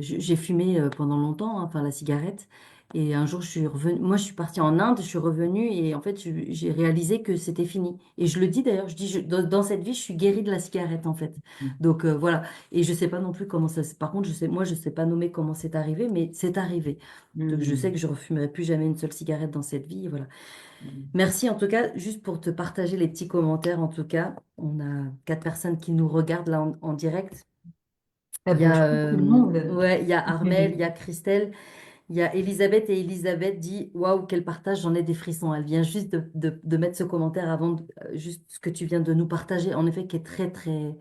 j'ai fumé pendant longtemps, hein, enfin, la cigarette. Et un jour, je suis revenue, moi, je suis partie en Inde, je suis revenue et en fait, j'ai réalisé que c'était fini. Et je le dis d'ailleurs, je dis, dans cette vie, je suis guérie de la cigarette, en fait. Donc, voilà. Et je sais pas non plus comment ça, par contre, moi, je sais pas nommer comment c'est arrivé, mais c'est arrivé. Donc, je sais Mm. que je refumerai plus jamais une seule cigarette dans cette vie, voilà. Mm. Merci en tout cas, juste pour te partager les petits commentaires en tout cas. On a 4 personnes qui nous regardent là en direct. Ah, Il y a, bonjour tout le monde. ouais, il y a Armel, il y a Christelle, il y a Elisabeth et Elisabeth dit waouh, quel partage, j'en ai des frissons. Elle vient juste de mettre ce commentaire avant, juste ce que tu viens de nous partager, en effet, qui est très très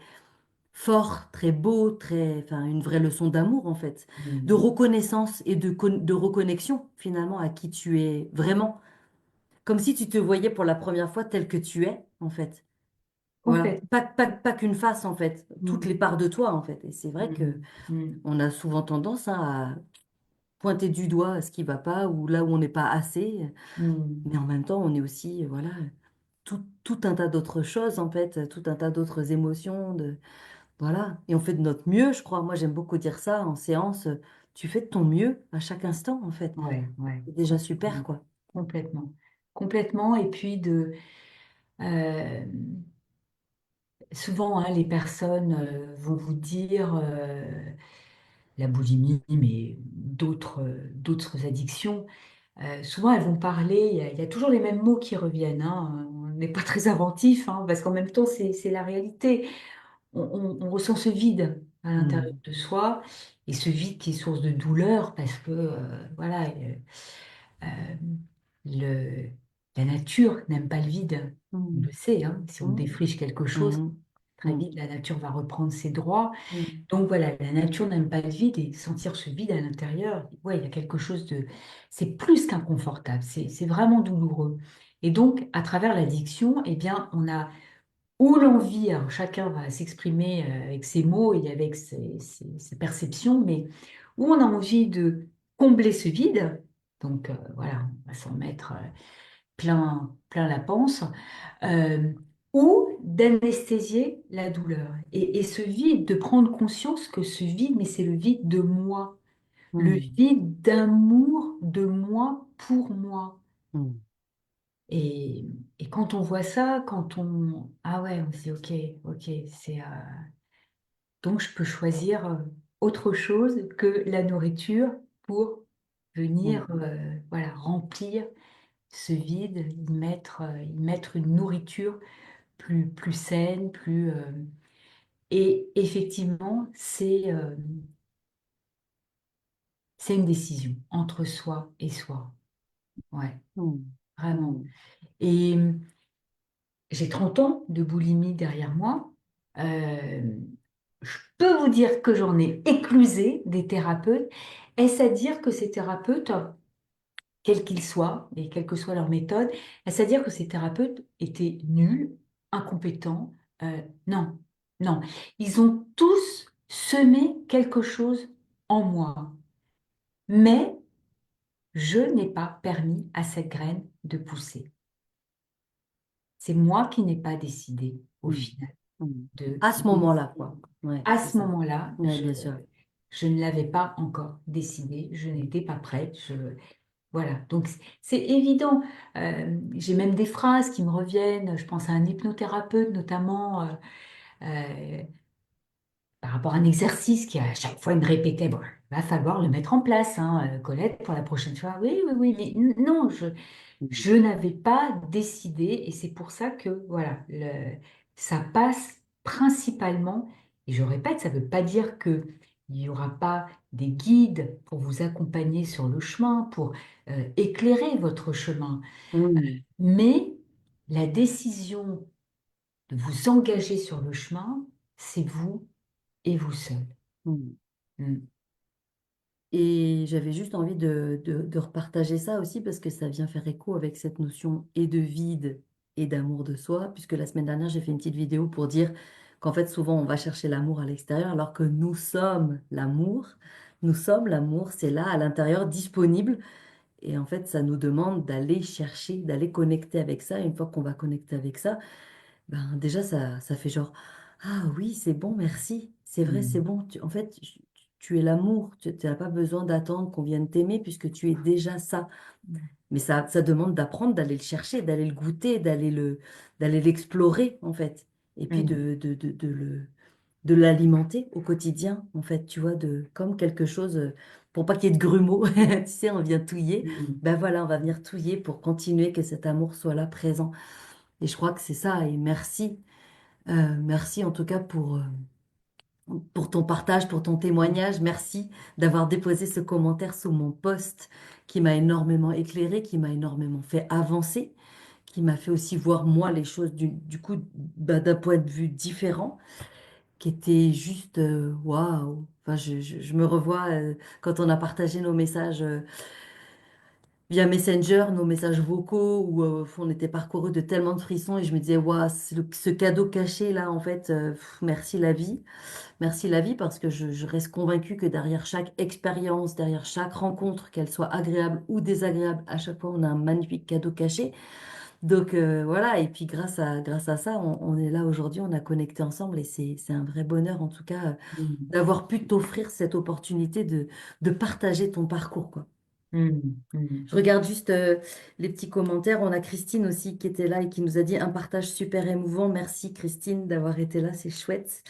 fort, très beau, enfin, une vraie leçon d'amour en fait, de Mm. reconnaissance et de reconnexion finalement à qui tu es vraiment. Comme si tu te voyais pour la première fois tel que tu es, en fait. Voilà. Complètement. Pas qu'une face, en fait. Toutes les Mm. parts de toi, en fait. Et c'est vrai que Mm. Mm. on a souvent tendance hein, à pointer du doigt ce qui va pas ou là où on n'est pas assez. Mm. Mais en même temps, on est aussi, voilà, tout un tas d'autres choses, en fait. Tout un tas d'autres émotions. Voilà. Et on fait de notre mieux, je crois. Moi, j'aime beaucoup dire ça en séance. Tu fais de ton mieux à chaque instant, en fait. Ouais, ouais, C'est déjà super, complètement. quoi. Complètement. Complètement. Et puis euh, souvent, hein, les personnes vont vous dire la boulimie, mais d'autres addictions. Souvent, elles vont parler, il y a toujours les mêmes mots qui reviennent, hein. On n'est pas très inventif, hein, parce qu'en même temps, c'est la réalité. On ressent ce vide à l'intérieur Mm. de soi, et ce vide qui est source de douleur, parce que, voilà, euh, le, la nature n'aime pas le vide. On Mm. le sait, hein. Si on Mm. défriche quelque chose, Mhm. très Mhm. vite, la nature va reprendre ses droits. Mhm. Donc voilà, la nature n'aime pas le vide et sentir ce vide à l'intérieur, ouais, il y a quelque chose de... C'est plus qu'inconfortable, c'est vraiment douloureux. Et donc, à travers l'addiction, eh bien, on a ou l'envie, alors chacun va s'exprimer avec ses mots et avec ses perceptions, mais où on a envie de combler ce vide, donc voilà, on va s'en mettre plein la panse, euh, ou d'anesthésier la douleur. Et ce vide, de prendre conscience que ce vide, mais c'est le vide de moi, le Mhm. vide d'amour de moi pour moi. Mhm. Et, et quand on voit ça, quand on... Ah ouais, on se dit, ok, ok, donc je peux choisir autre chose que la nourriture pour venir Mhm. voilà, remplir ce vide, y mettre une nourriture plus saine, Et effectivement, c'est une décision entre soi et soi. Ouais, Mhm. vraiment. Mhm. Et j'ai 30 ans de boulimie derrière moi. Euh, je peux vous dire que j'en ai éclusé des thérapeutes. Est-ce à dire que ces thérapeutes quels qu'ils soient, et quelle que soit leur méthode. Est-ce à dire que ces thérapeutes étaient nuls, incompétents? Non, non. Ils ont tous semé quelque chose en moi, mais je n'ai pas permis à cette graine de pousser. C'est moi qui n'ai pas décidé, au Mm. final, Mm. de À ce moment-là, décider. quoi. Ouais, À c'est ce ça. moment-là, Ouais, bien sûr. je ne l'avais pas encore décidé, je n'étais pas prête. Voilà, donc c'est évident. J'ai même des phrases qui me reviennent. Je pense à un hypnothérapeute notamment. Par rapport à un exercice qui à chaque fois il me répétait, bon, il va falloir le mettre en place, hein, Colette, pour la prochaine fois. Oui, oui, oui, mais non, Mm. je n'avais pas décidé et c'est pour ça que, voilà, ça passe principalement, et je répète, ça ne veut pas dire que il n'y aura pas des guides pour vous accompagner sur le chemin, pour éclairer votre chemin, Mm. mais la décision de vous engager sur le chemin, c'est vous et vous seul. Mm. Mm. Et j'avais juste envie de repartager ça aussi parce que ça vient faire écho avec cette notion et de vide et d'amour de soi, puisque la semaine dernière, j'ai fait une petite vidéo pour dire qu'en fait, souvent, on va chercher l'amour à l'extérieur alors que nous sommes l'amour. Nous sommes l'amour, c'est là, à l'intérieur, disponible. Et en fait, ça nous demande d'aller chercher, d'aller connecter avec ça. Et une fois qu'on va connecter avec ça, ben déjà, ça fait genre, ah oui, c'est bon, merci. C'est vrai, c'est Mm. bon. En fait, tu es l'amour. Tu n'as pas besoin d'attendre qu'on vienne t'aimer puisque tu es déjà ça. Mais ça demande d'apprendre, d'aller le chercher, d'aller le goûter, d'aller l'explorer, en fait. Et puis Mm. de l'alimenter au quotidien, en fait, tu vois, comme quelque chose, pour pas qu'il y ait de grumeaux, tu sais, on vient touiller. Mm. Ben voilà, on va venir touiller pour continuer que cet amour soit là, présent. Et je crois que c'est ça. Et merci. Merci en tout cas pour ton partage, pour ton témoignage. Merci d'avoir déposé ce commentaire sous mon post qui m'a énormément éclairé, qui m'a énormément fait avancer, qui m'a fait aussi voir moi les choses du coup bah, d'un point de vue différent, qui était juste waouh. Enfin, je me revois quand on a partagé nos messages via Messenger, nos messages vocaux où on était parcouru de tellement de frissons et je me disais waouh, ce cadeau caché là en fait, merci la vie. Merci la vie parce que je reste convaincue que derrière chaque expérience, derrière chaque rencontre, qu'elle soit agréable ou désagréable, à chaque fois on a un magnifique cadeau caché. Donc voilà, et puis grâce à ça, on est là aujourd'hui, on a connecté ensemble et c'est un vrai bonheur en tout cas Mm. d'avoir pu t'offrir cette opportunité de partager ton parcours, quoi. Mm. Mm. Je regarde juste les petits commentaires. On a Christine aussi qui était là et qui nous a dit un partage super émouvant. Merci Christine d'avoir été là, c'est chouette.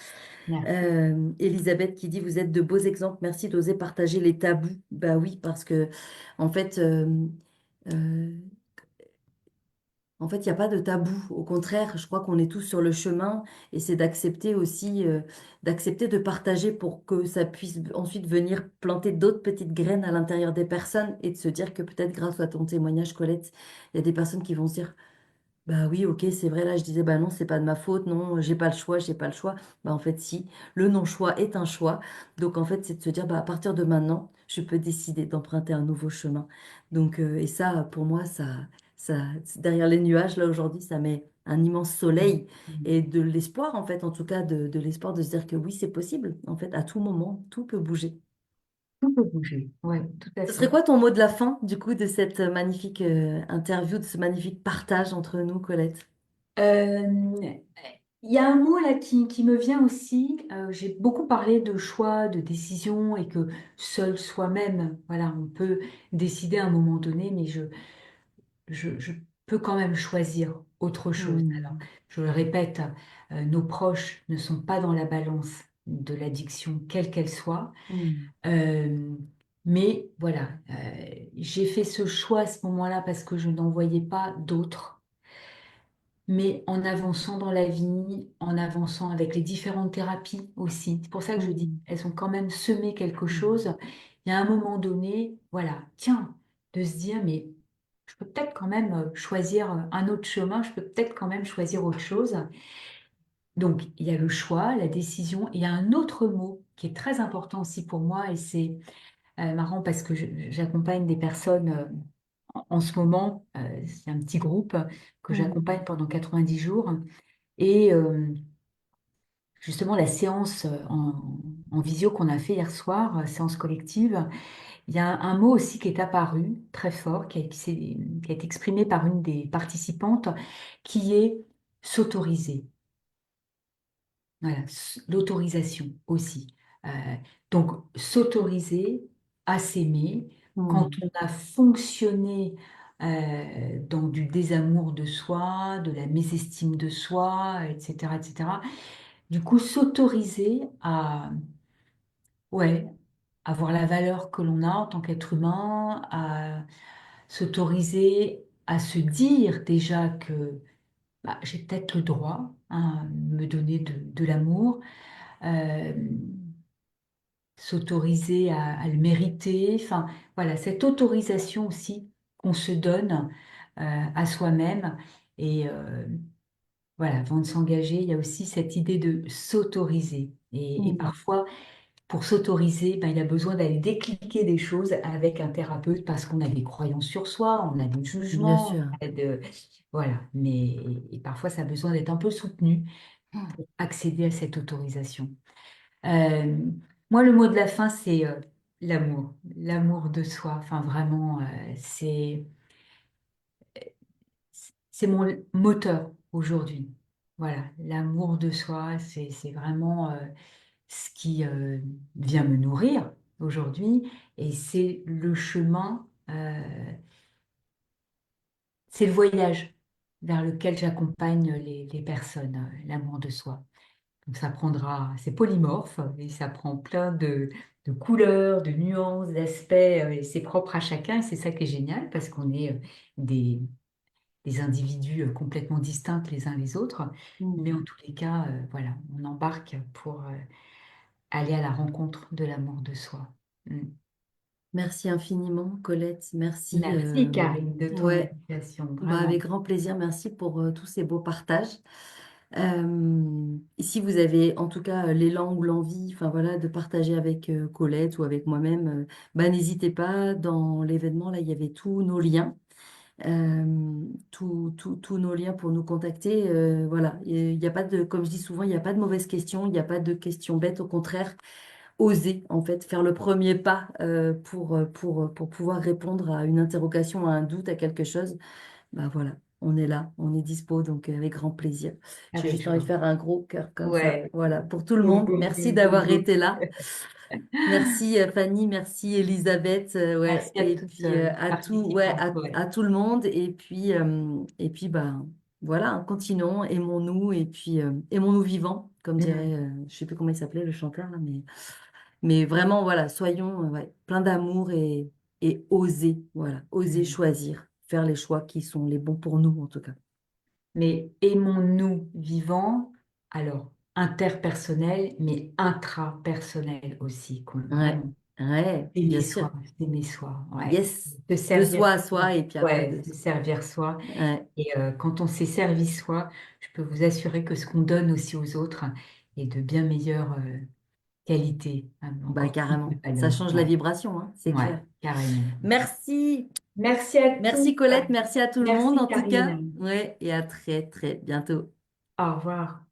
Merci. Elisabeth qui dit, vous êtes de beaux exemples, merci d'oser partager les tabous. Bah oui, parce que en fait, euh, il n'y a pas de tabou. Au contraire, je crois qu'on est tous sur le chemin et c'est d'accepter aussi, d'accepter de partager pour que ça puisse ensuite venir planter d'autres petites graines à l'intérieur des personnes et de se dire que peut-être grâce à ton témoignage, Colette, il y a des personnes qui vont se dire, bah oui, ok, c'est vrai, là je disais, bah non, c'est pas de ma faute, non, j'ai pas le choix, j'ai pas le choix. Bah en fait, si, le non-choix est un choix. Donc en fait, c'est de se dire, bah à partir de maintenant, je peux décider d'emprunter un nouveau chemin. Donc, et ça, pour moi, derrière les nuages, là aujourd'hui, ça met un immense Mm. soleil Mm. et de l'espoir, en fait, en tout cas, de l'espoir de se dire que oui, c'est possible. En fait, à tout moment, tout peut bouger. Tout peut bouger. Oui, tout à Ce serait fait. quoi ton mot de la fin, du coup, de cette magnifique interview, de ce magnifique partage entre nous, Colette? Euh, Il y a un mot là qui me vient aussi. J'ai beaucoup parlé de choix, de décision et que seul soi-même, voilà, on peut décider à un moment donné, mais je peux quand même choisir autre chose. Alors, Hmm. je le répète, nos proches ne sont pas dans la balance de l'addiction, quelle qu'elle soit. Hmm. Euh, mais voilà, j'ai fait ce choix à ce moment-là parce que je n'en voyais pas d'autres. Mais en avançant dans la vie, en avançant avec les différentes thérapies aussi. C'est pour ça que je dis, Hmm. elles ont quand même semé quelque Hmm. chose. Il y a un moment donné, voilà, tiens, de se dire, mais je peux peut-être quand même choisir un autre chemin, je peux peut-être quand même choisir autre chose. Donc, il y a le choix, la décision. Il y a un autre mot qui est très important aussi pour moi et c'est marrant parce que j'accompagne des personnes. en ce moment, c'est un petit groupe que Mm. j'accompagne pendant 90 jours. Et justement, la séance en visio qu'on a fait hier soir, séance collective, il y a un mot aussi qui est apparu très fort, qui a été exprimé par une des participantes, qui est s'autoriser. Voilà, l'autorisation aussi. Euh, donc, s'autoriser à s'aimer quand Mm. on a fonctionné dans du désamour de soi, de la mésestime de soi, etc., etc. Du coup, s'autoriser à, ouais, avoir la valeur que l'on a en tant qu'être humain, à s'autoriser à se dire déjà que bah, j'ai peut-être le droit à me donner de l'amour, euh, s'autoriser à le mériter. Enfin, voilà, cette autorisation aussi qu'on se donne à soi-même. Et voilà, avant de s'engager, il y a aussi cette idée de s'autoriser. Et Mm. parfois, pour s'autoriser, ben, il a besoin d'aller décliquer des choses avec un thérapeute parce qu'on a des croyances sur soi, on a des Bien jugements, sûr. voilà. Mais et parfois, ça a besoin d'être un peu soutenu pour accéder à cette autorisation. Euh, Moi, le mot de la fin, c'est l'amour, l'amour de soi. Enfin, vraiment, c'est mon moteur aujourd'hui. Voilà, l'amour de soi, c'est vraiment ce qui vient me nourrir aujourd'hui et c'est le chemin, c'est le voyage vers lequel j'accompagne les personnes, l'amour de soi. Donc ça prendra, c'est polymorphe et ça prend plein de couleurs, de nuances, d'aspects et c'est propre à chacun et c'est ça qui est génial parce qu'on est des, des individus complètement distincts les uns les autres. Mais Mm. en tous les cas, voilà, on embarque pour aller à la rencontre de l'amour de soi. Mm. Merci infiniment, Colette. Merci. Merci Karine de ton Ouais, invitation, bah vraiment. avec grand plaisir. Merci pour tous ces beaux partages. Et si vous avez en tout cas l'élan ou l'envie, enfin voilà, de partager avec Colette ou avec moi-même, bah n'hésitez pas. Dans l'événement, là, il y avait tous nos liens. Tous nos liens pour nous contacter. Voilà, il y a pas de, comme je dis souvent, il n'y a pas de mauvaises questions, il n'y a pas de questions bêtes. Au contraire, oser en fait faire le premier pas pour pouvoir répondre à une interrogation, à un doute, à quelque chose. Bah voilà, on est là, on est dispo, donc avec grand plaisir. J'ai Avec juste envie de joie. faire un gros cœur comme ça. Ouais. Voilà, pour tout le Boum, monde. boum, Merci boum, boum, d'avoir boum. été là. Merci Fanny, merci Elisabeth, ouais, Merci à et toutes puis les à tout, ouais, participantes. Ouais. à tout le monde, et puis bah voilà, hein, continuons, aimons-nous, et puis aimons-nous vivants, comme dirait, Mm. je sais plus comment il s'appelait le chanteur là, mais vraiment voilà, soyons ouais, plein d'amour et oser, voilà, oser Mm. choisir, faire les choix qui sont les bons pour nous en tout cas. Mais aimons-nous vivants, alors interpersonnel, mais intrapersonnel aussi, Ouais, vraiment. ouais, bien sûr, Aimer soi, ouais. yes, Se de servir soi à soi, soi, et puis après ouais, de, se servir soi. ouais, Et quand on s'est servi soi, je peux vous assurer que ce qu'on donne aussi aux autres est de bien meilleure qualité, hein, bah encore plus de carrément, ça valeur. change la Ouais, vibration, hein, c'est ouais, clair. carrément. Merci, Merci à merci tous. Colette, merci à tout le monde Merci en tout cas. Karine. Ouais, et à très très bientôt. Au revoir.